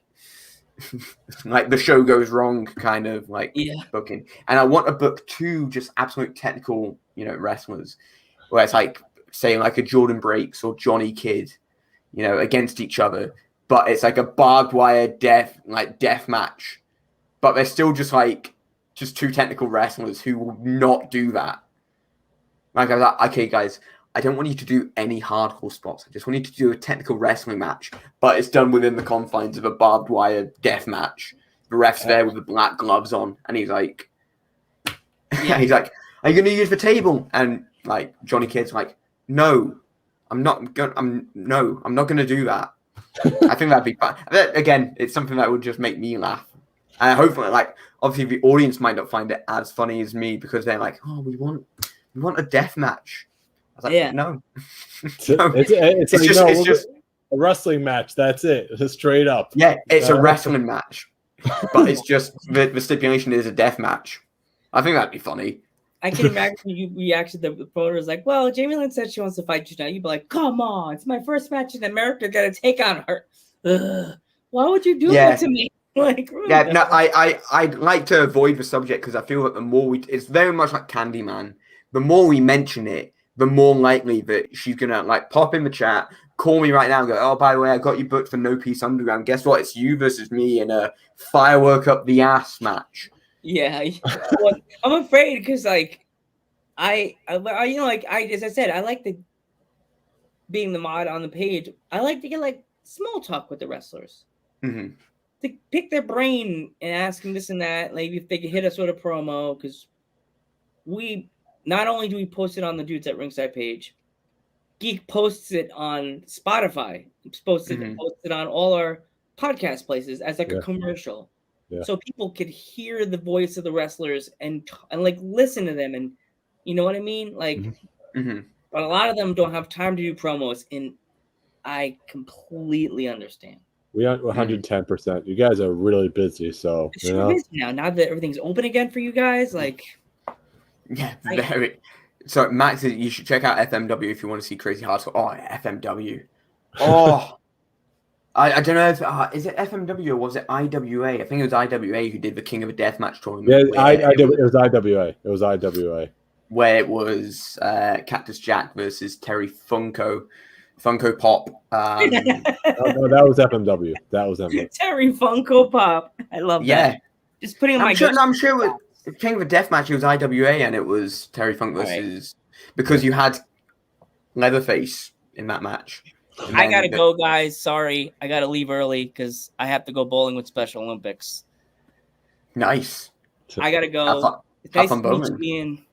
like the show goes wrong kind of booking, and I want to book two just absolute technical wrestlers where it's like saying like a Jordan Breaks or Johnny Kidd. Against each other, but it's like a barbed wire death match, but they're still just two technical wrestlers who will not do that. Like I was like, okay, guys, I don't want you to do any hardcore spots. I just want you to do a technical wrestling match, but it's done within the confines of a barbed wire death match. The ref's there with the black gloves on, and he's like, he's like, are you going to use the table? And like Johnny Kidd's like, no. I'm not going to do that. I think that'd be fun. Again, it's something that would just make me laugh. And hopefully, obviously, the audience might not find it as funny as me because they're like, "Oh, we want a death match." I was like, "No, no. It's just a wrestling match. That's it. Just straight up. Yeah, it's a wrestling match, but it's just the stipulation is a death match. I think that'd be funny." I can imagine you reacted. The promoter was like, "Well, Jamie Lynn said she wants to fight you now." You'd be like, "Come on, it's my first match in America. Got to take on her. Ugh. Why would you do that to me?" I'd like to avoid the subject because I feel that the more it's very much like Candyman. The more we mention it, the more likely that she's gonna pop in the chat, call me right now, and go, "Oh, by the way, I got you booked for No Peace Underground. Guess what? It's you versus me in a firework up the ass match." Yeah, well, I'm afraid because as I said, I like being the mod on the page. I like to get small talk with the wrestlers, to pick their brain and ask them this and that. Maybe if they could hit us with a promo, because we not only do we post it on the Dudes at Ringside page, Geek posts it on Spotify, posts it on all our podcast places as a commercial. Yeah. So people could hear the voice of the wrestlers and listen to them, and you know what I mean? But a lot of them don't have time to do promos, and I completely understand. We are 110%. You guys are really busy, so it's busy now that everything's open again for you guys. So Max, you should check out FMW if you want to see crazy hardcore. Oh, FMW. Oh. I don't know if is it FMW or was it IWA? I think it was IWA who did the King of a Deathmatch tournament. Yeah, it was IWA. It was IWA. Where it was Cactus Jack versus Terry Funko Pop. No, that was FMW. That was FMW. Terry Funko Pop. I love that. Just putting I'm sure with King of a Deathmatch it was IWA and it was Terry Funk versus because you had Leatherface in that match. I gotta go, guys. Sorry, I gotta leave early because I have to go bowling with Special Olympics. Nice. I gotta go. Have fun bowling.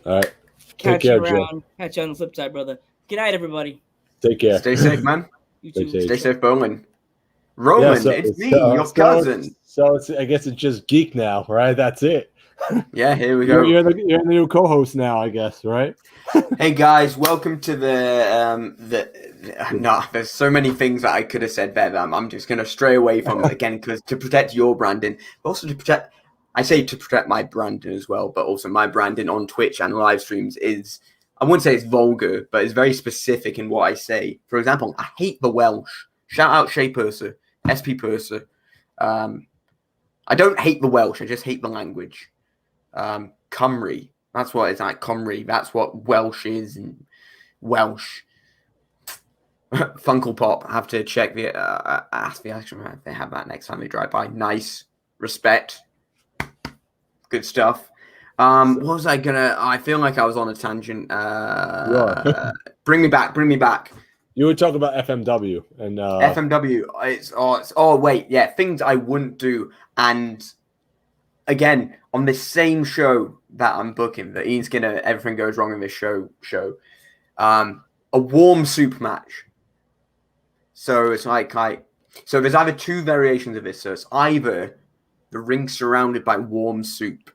All right. Catch you around. Catch you on the flip side, brother. Good night, everybody. Take care. Stay safe, man. You too. Stay safe bowling. Roman, it's me, your cousin. So I guess it's just Geek now, right? That's it. Yeah, here we go. You're the new co-host now, I guess, right? Hey guys, welcome to no, there's so many things that I could have said better. I'm just gonna stray away from it again because to protect your branding, but also to protect my branding as well, but also my branding on Twitch and live streams is, I wouldn't say it's vulgar, but it's very specific in what I say. For example, I hate the Welsh. Shout out Shea Purser, SP Purser. I don't hate the Welsh, I just hate the language. Cymru, that's what it's like. Cymru, that's what Welsh is, and Welsh. Funko Pop, I have to check ask the action if they have that next time they drive by. Nice, respect, good stuff. What was I gonna? I feel like I was on a tangent. Bring me back. You were talking about FMW and FMW. Wait, yeah, things I wouldn't do. And again, on this same show that I'm booking, that Ian Skinner, Everything Goes Wrong in this show, a warm soup match. So it's so there's either two variations of this. So it's either the ring surrounded by warm soup,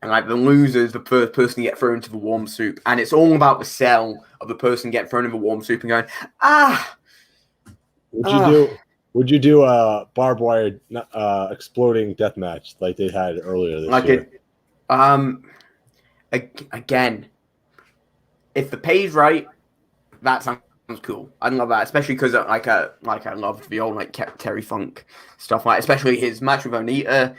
and like the loser's the first person to get thrown into the warm soup, and it's all about the sell of the person getting thrown in the warm soup and going, Would you do a barbed wire exploding death match like they had earlier this year? Again, if the pay's right, that sounds cool. I love that, especially because I loved the old Terry Funk stuff, especially his match with Onita.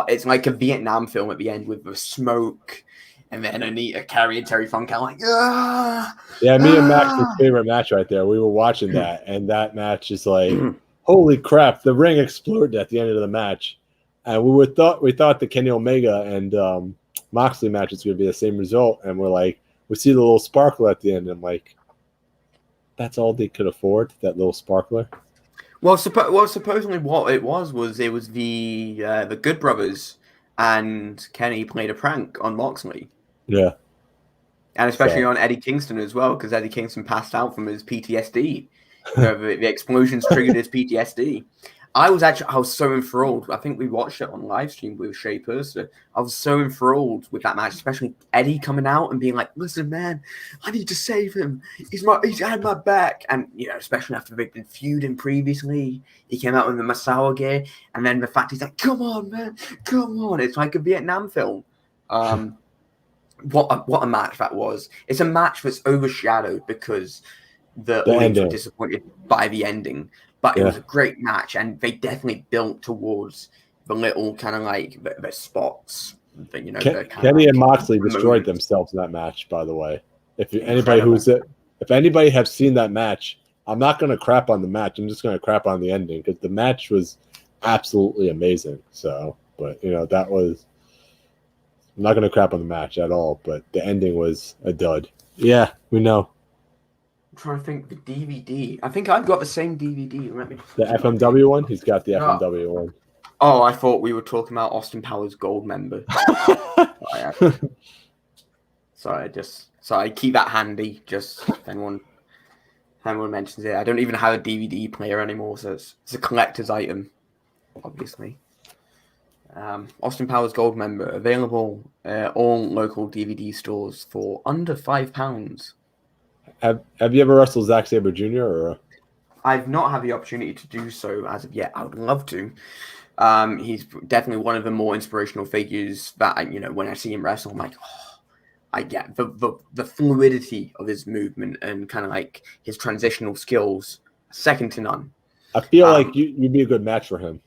It's like a Vietnam film at the end with the smoke, and then Onita carrying Terry Funk out Yeah, me and Max's favorite match right there. We were watching that, and that match is like, holy crap! The ring exploded at the end of the match, and we thought the Kenny Omega and Moxley match is going to be the same result, and we see the little sparkle at the end, and I'm like, that's all they could afford, that little sparkler. Well, supposedly what it was the Good Brothers and Kenny played a prank on Moxley. Yeah. And especially on Eddie Kingston as well, because Eddie Kingston passed out from his PTSD. The explosions triggered his PTSD. I was so enthralled. I think we watched it on live stream with Shea Purser. I was so enthralled with that match, especially Eddie coming out and being like, "Listen, man, I need to save him. He's had my back." And especially after they've been feuding previously, he came out in the Masawa gear, and then the fact he's like, "Come on, man, come on!" It's like a Vietnam film. What a match that was! It's a match that's overshadowed because the audience were disappointed by the ending. But it was a great match, and they definitely built towards the little kind of the spots. Kenny and Moxley destroyed themselves in that match. By the way, if anybody have seen that match, I'm not going to crap on the match. I'm just going to crap on the ending because the match was absolutely amazing. So, but that was. I'm not going to crap on the match at all, but the ending was a dud. Yeah, we know. I'm trying to think the DVD. I think I've got the same DVD. The FMW one? He's got the FMW one. Oh, I thought we were talking about Austin Powers Gold member. Sorry, keep that handy. Just if anyone mentions it. I don't even have a DVD player anymore, so it's a collector's item, obviously. Austin Powers Gold member, available all local DVD stores for under £5. Have you ever wrestled Zack Saber Jr. or? I've not had the opportunity to do so as of yet. I would love to. He's definitely one of the more inspirational figures that when I see him wrestle, I'm like, I get the fluidity of his movement and kind of his transitional skills, second to none. I feel like you'd be a good match for him.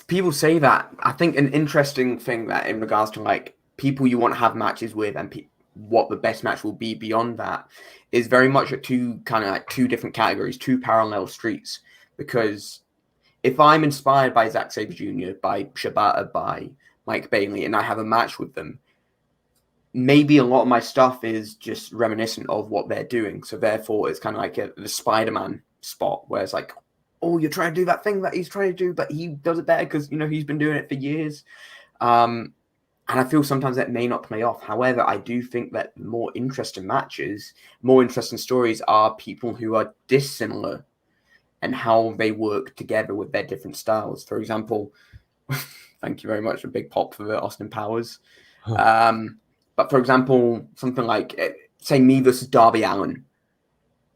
People say that. I think an interesting thing that in regards to people you want to have matches with and what the best match will be beyond that is very much two different categories, two parallel streets. Because if I'm inspired by Zack Sabre Jr., by Shibata, by Mike Bailey, and I have a match with them, maybe a lot of my stuff is just reminiscent of what they're doing. So therefore, it's kind of the Spider-Man spot where it's oh, you're trying to do that thing that he's trying to do, but he does it better because he's been doing it for years. And I feel sometimes that may not play off. However, I do think that more interesting matches, more interesting stories are people who are dissimilar and how they work together with their different styles. For example, thank you very much, a big pop for the Austin Powers. But for example, something like, say, me versus Darby Allin.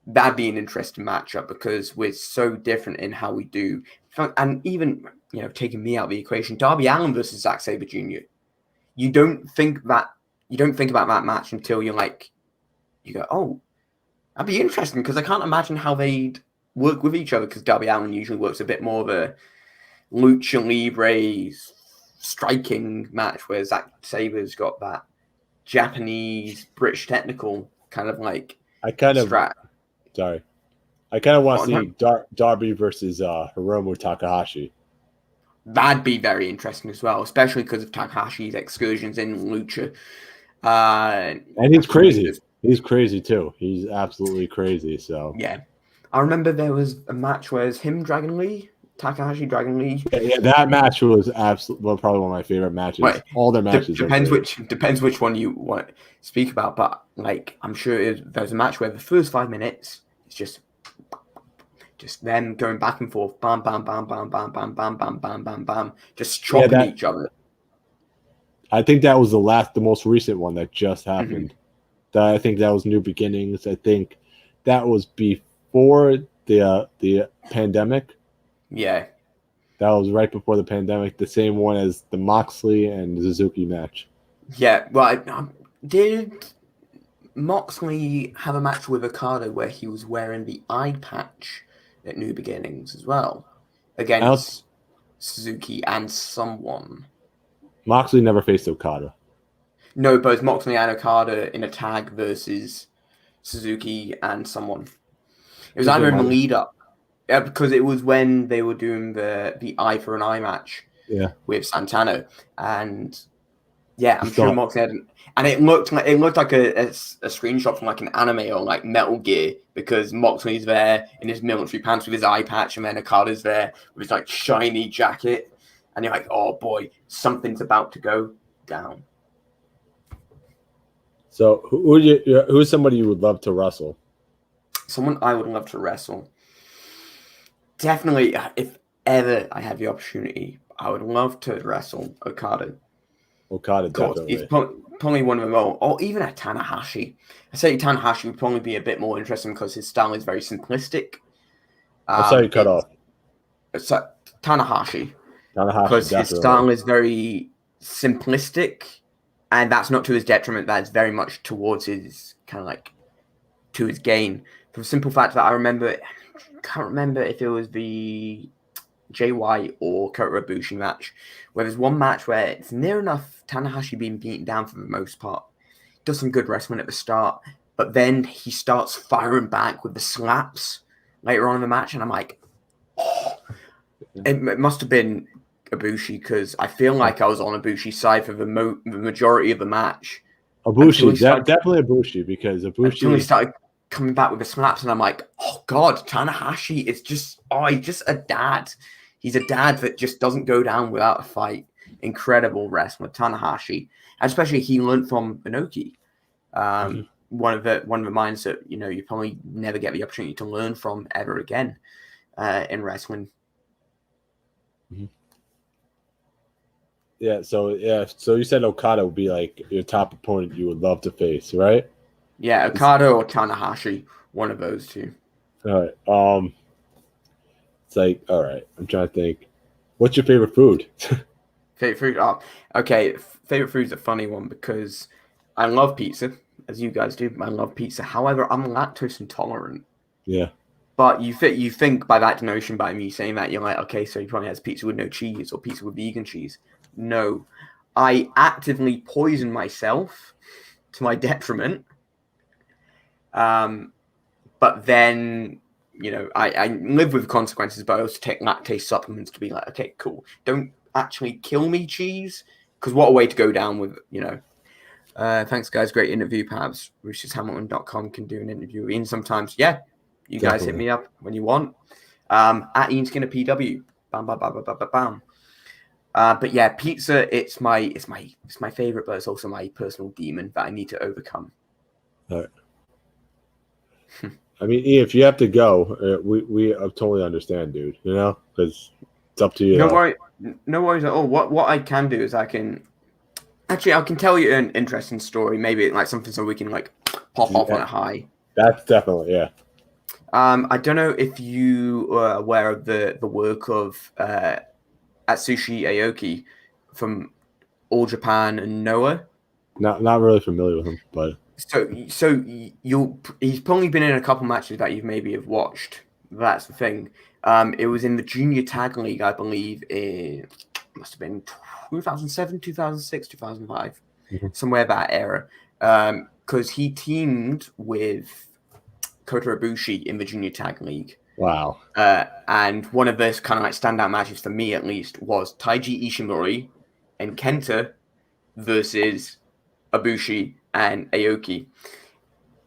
That'd be an interesting matchup because we're so different in how we do. And even, taking me out of the equation, Darby Allin versus Zack Saber Jr. You don't think about that match until you go, oh, that'd be interesting because I can't imagine how they'd work with each other because Darby Allin usually works a bit more of a lucha libre striking match, where Zack Saber's got that Japanese British technical kind of like strat. Sorry. I kind of want to see Darby versus Hiromu Takahashi. That'd be very interesting as well, especially because of Takahashi's excursions in lucha. And he's crazy. He's crazy too. He's absolutely crazy. So yeah, I remember there was a match where it was him, Dragon Lee, Takahashi, Dragon Lee. Yeah, that match was absolutely probably one of my favorite matches. All their matches depends which one you want to speak about, but I'm sure there's a match where the first 5 minutes it's just them going back and forth, bam, bam, bam, bam, bam, bam, bam, bam, bam, bam, bam, just chopping each other. I think that was the most recent one that just happened. I think that was New Beginnings. I think that was before the pandemic. Yeah. That was right before the pandemic. The same one as the Moxley and Suzuki match. Yeah. Well, did Moxley have a match with Okada where he was wearing the eye patch at New Beginnings as well against Suzuki and someone? Moxley never faced Okada. No, both Moxley and Okada in a tag versus Suzuki and someone. It was either in the lead up. Yeah, because it was when they were doing the eye for an eye match with Santana. And yeah, I'm sure Moxley hadn't. And it looked like a screenshot from an anime or Metal Gear, because Moxley's there in his military pants with his eye patch, and then Okada's there with his shiny jacket. And you're like, oh boy, something's about to go down. So who's somebody you would love to wrestle? Someone I would love to wrestle. Definitely, if ever I have the opportunity, I would love to wrestle Okada. Definitely. He's probably one of them all. Or even a Tanahashi. I say Tanahashi would probably be a bit more interesting because his style is very simplistic. I saw you cut off. So, Tanahashi. Because his style is very simplistic, and that's not to his detriment. That's very much towards his to his gain. For the simple fact that can't remember if it was the JY or Kota Ibushi match, where there's one match where it's near enough Tanahashi being beaten down for the most part. Does some good wrestling at the start, but then he starts firing back with the slaps later on in the match, and I'm like, oh, it must have been Ibushi, because I feel like I was on Ibushi's side for the majority of the match. Ibushi, definitely Ibushi, because Ibushi... Until he started coming back with the slaps, and I'm like, oh god, Tanahashi is just a dad. He's a dad that just doesn't go down without a fight. Incredible wrestler, Tanahashi. And especially he learned from Inoki. One of the minds that you probably never get the opportunity to learn from ever again in wrestling. Mm-hmm. So you said Okada would be your top opponent you would love to face, right? Yeah, Okada or Tanahashi, one of those two. All right. It's all right. I'm trying to think. What's your favorite food? Favorite food? Oh, okay. Favorite food's a funny one because I love pizza, as you guys do. I love pizza. However, I'm lactose intolerant. Yeah. But you think by that notion, by me saying that, you're like, okay, so he probably has pizza with no cheese or pizza with vegan cheese. No, I actively poison myself to my detriment. But then, I live with the consequences, but I also take lactase supplements to be like, okay, cool. Don't actually kill me, cheese. Because what a way to go down with, thanks, guys. Great interview. Perhaps RuciousHamilton.com can do an interview with Ian sometimes. Yeah, you guys hit me up when you want. At Ian Skinner PW. Bam, bam, bam, bam, bam, bam. But yeah, pizza, it's my favorite, but it's also my personal demon that I need to overcome. All right. I mean, if you have to go, we totally understand, dude. You know, because it's up to you. No worries at all. What I can do is I can tell you an interesting story, maybe like something so we can like pop off on a high. That's definitely, yeah. I don't know if you are aware of the work of Atsushi Aoki from All Japan and Noah. Not really familiar with him, but he's probably been in a couple matches that you maybe have watched. That's the thing. It was in the Junior Tag League, I believe, must have been 2007, 2006, 2005, somewhere that era. Because he teamed with Kota Ibushi in the Junior Tag League. Wow. And one of those kind of like standout matches for me, at least, was Taiji Ishimori and Kenta versus Ibushi and Aoki.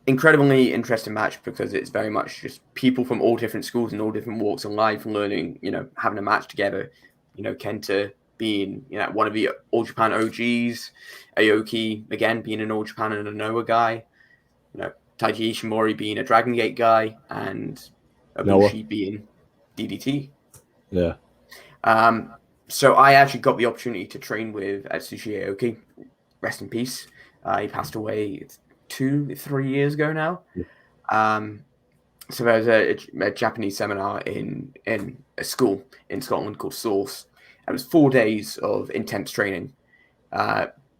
Incredibly interesting match because it's very much just people from all different schools and all different walks of life learning, having a match together. Kenta being, one of the All Japan OGs, Aoki, again, being an All Japan and a Noah guy, Taiji Ishimori being a Dragon Gate guy, and Ibushi being DDT. Yeah. So I actually got the opportunity to train with Atsushi Aoki. Rest in peace. He passed away 2-3 years ago now. Yeah. So there was a Japanese seminar in a school in Scotland called Source. It was 4 days of intense training.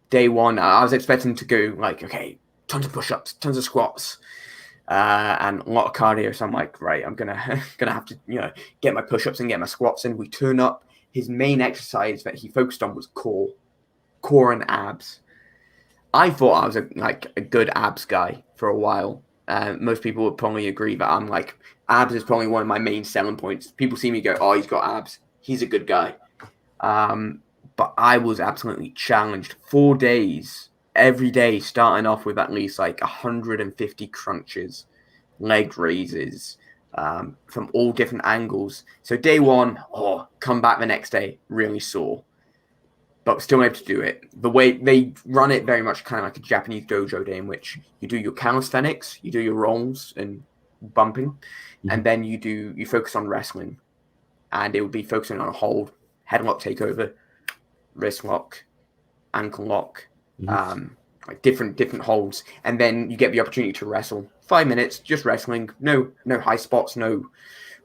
Day one, I was expecting to go like, okay, tons of push-ups, tons of squats, and a lot of cardio. So I'm like, right, I'm gonna have to get my push-ups and get my squats in. We turn up. His main exercise that he focused on was core and abs. I thought I was a good abs guy for a while. Most people would probably agree that I'm like, abs is probably one of my main selling points. People see me go, oh, he's got abs. He's a good guy. But I was absolutely challenged. 4 days, every day, starting off with at least like 150 crunches, leg raises, from all different angles. So day one, come back the next day, really sore. But still able to do it. The way they run it very much kind of like a Japanese dojo day in which you do your calisthenics, you do your rolls and bumping, and then you focus on wrestling. And it would be focusing on a hold, headlock takeover, wrist lock, ankle lock, like different holds. And then you get the opportunity to wrestle. 5 minutes, just wrestling, no high spots, no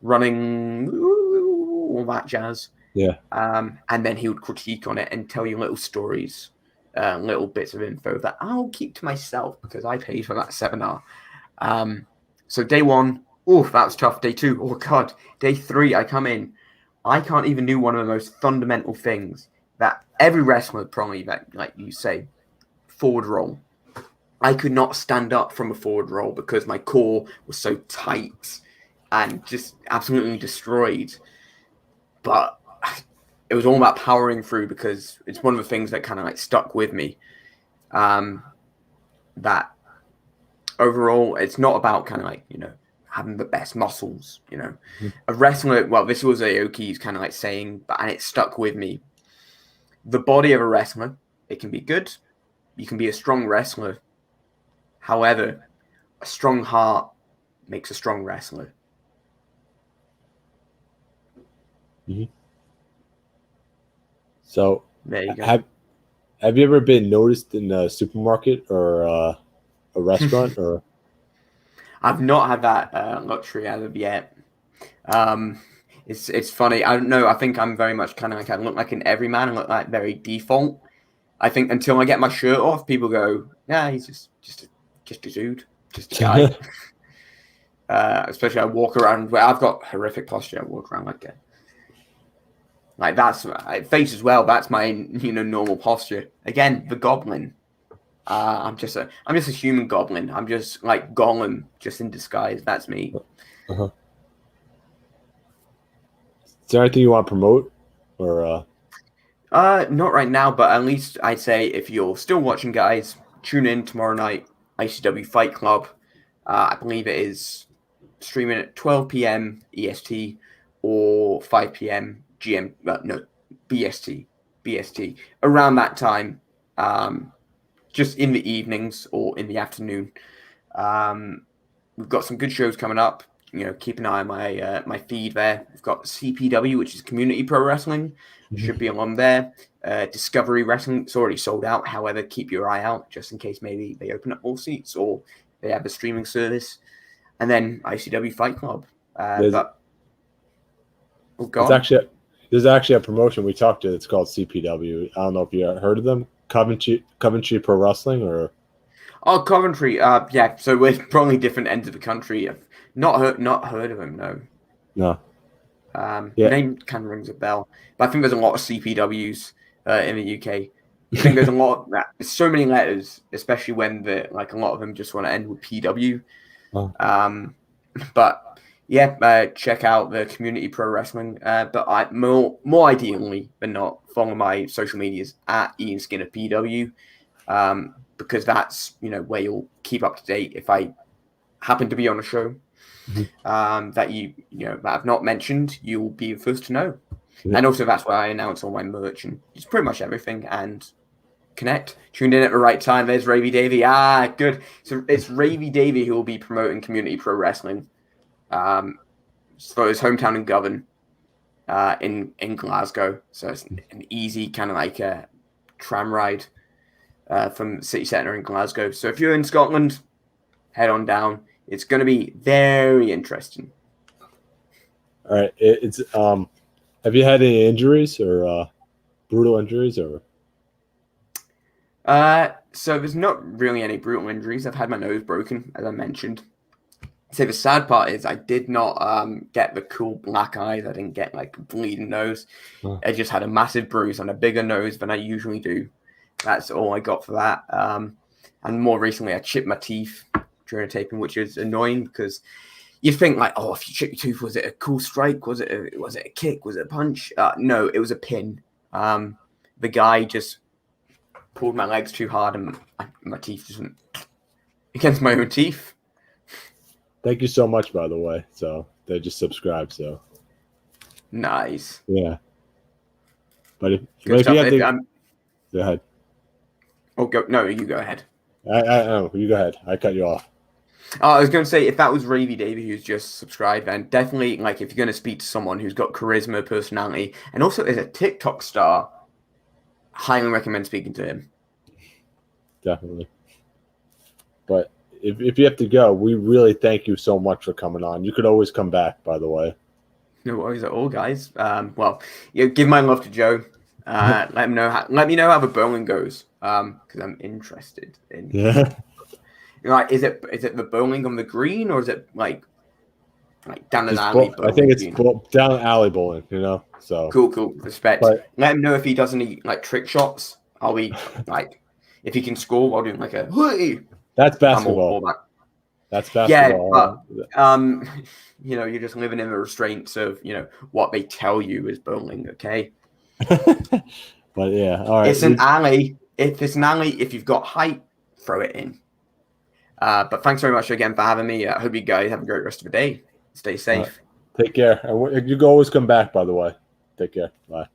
running, all that jazz. Yeah. And then he would critique on it and tell you little stories, little bits of info that I'll keep to myself because I paid for that seminar. So day one, that was tough. Day two, oh God. Day three, I come in. I can't even do one of the most fundamental things that every wrestler probably, that like you say, forward roll. I could not stand up from a forward roll because my core was so tight and just absolutely destroyed. But it was all about powering through because it's one of the things that kind of like stuck with me. That overall, it's not about kind of like, having the best muscles, A wrestler, well, this was Aoki's kind of like saying, and it stuck with me. The body of a wrestler, it can be good. You can be a strong wrestler. However, a strong heart makes a strong wrestler. Mm-hmm. So, there you go. Have you ever been noticed in a supermarket or a restaurant? Or I've not had that luxury as of yet. It's funny. I don't know. I think I'm very much kind of like I look like an everyman. I look like very default. I think until I get my shirt off, people go, "Yeah, he's just a dude, just a guy." Especially I walk around where I've got horrific posture. I walk around like that's face as well. That's my normal posture. Again, the goblin. I'm just a human goblin. I'm just like Gollum, just in disguise. That's me. Uh-huh. Is there anything you want to promote, or? Not right now, but at least I'd say if you're still watching, guys, tune in tomorrow night. ICW Fight Club. I believe it is streaming at 12 p.m. EST or 5 p.m. BST. Around that time. Just in the evenings or in the afternoon. we've got some good shows coming up. Keep an eye on my feed there. We've got CPW, which is Community Pro Wrestling. Should be on there. Discovery Wrestling, it's already sold out. However, keep your eye out just in case maybe they open up more seats or they have a streaming service. And then ICW Fight Club. There's actually a promotion we talked to that's called CPW. I don't know if you heard of them. Coventry Pro Wrestling or. Oh, Coventry. Yeah. So we're probably different ends of the country. I've not heard of him. No. No. Name kind of rings a bell, but I think there's a lot of CPWs in the UK. I think there's a lot. There's so many letters, especially when a lot of them just want to end with PW. Oh. But yeah, check out the Community Pro Wrestling. But more ideally than not, follow my social medias at Ian Skinner PW, because that's where you'll keep up to date if I happen to be on a show. That I've not mentioned, you'll be the first to know. Yeah. And also that's where I announce all my merch and it's pretty much everything. And connect. Tuned in at the right time. There's Ravy Davey. Good. So it's Ravy Davey who will be promoting Community Pro Wrestling. So his hometown in Govan, in Glasgow. So it's an easy kind of like a tram ride from the city centre in Glasgow. So if you're in Scotland, head on down. It's going to be very interesting. All right. It's have you had any injuries or brutal injuries or? So there's not really any brutal injuries. I've had my nose broken, as I mentioned. So the sad part is I did not get the cool black eyes. I didn't get like a bleeding nose. I just had a massive bruise and a bigger nose than I usually do. That's all I got for that. And more recently, I chipped my teeth during taping, which is annoying because you think like, oh, if you chip your tooth, was it a cool strike? Was it a kick? Was it a punch? No, it was a pin. The guy just pulled my legs too hard and my teeth just went against my own teeth. Thank you so much, by the way. So they just subscribed. So nice. Yeah. But if you have to, go ahead. Oh, go. No, you go ahead. I you go ahead. I cut you off. I was going to say, if that was Ravy Davey who's just subscribed, then definitely, like, if you're going to speak to someone who's got charisma, personality, and also is a TikTok star, highly recommend speaking to him. Definitely. But if you have to go, we really thank you so much for coming on. You could always come back, by the way. No worries at all, guys. Well, give my love to Joe. Let me know how the bowling goes, because I'm interested in. Yeah. Like, is it the bowling on the green or is it like down an alley? I think it's down an alley bowling. So cool. Respect. But, let him know if he does any like trick shots. I'll be like, if he can score while doing like a. That's basketball. That's basketball. Yeah, but you're just living in the restraints of what they tell you is bowling. Okay. But yeah, all right. It's an alley. If it's an alley, if you've got height, throw it in. But thanks very much again for having me. I hope you guys have a great rest of the day. Stay safe. Right. Take care. And you can always come back, by the way. Take care. Bye.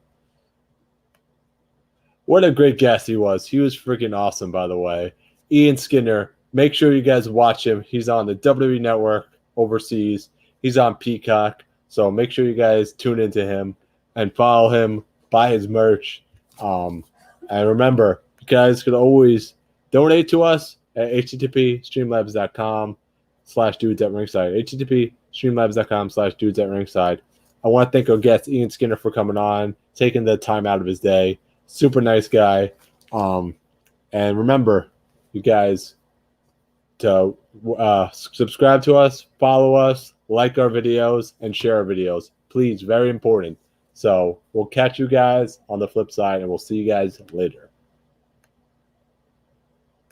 What a great guest he was. He was freaking awesome, by the way. Ian Skinner. Make sure you guys watch him. He's on the WWE Network overseas. He's on Peacock. So make sure you guys tune into him and follow him, buy his merch. And remember, you guys could always donate to us at http://streamlabs.com/dudes@ringside. http://streamlabs.com/dudes@ringside. I want to thank our guest, Ian Skinner, for coming on, taking the time out of his day. Super nice guy. And remember, you guys, to subscribe to us, follow us, like our videos, and share our videos. Please, very important. So we'll catch you guys on the flip side, and we'll see you guys later.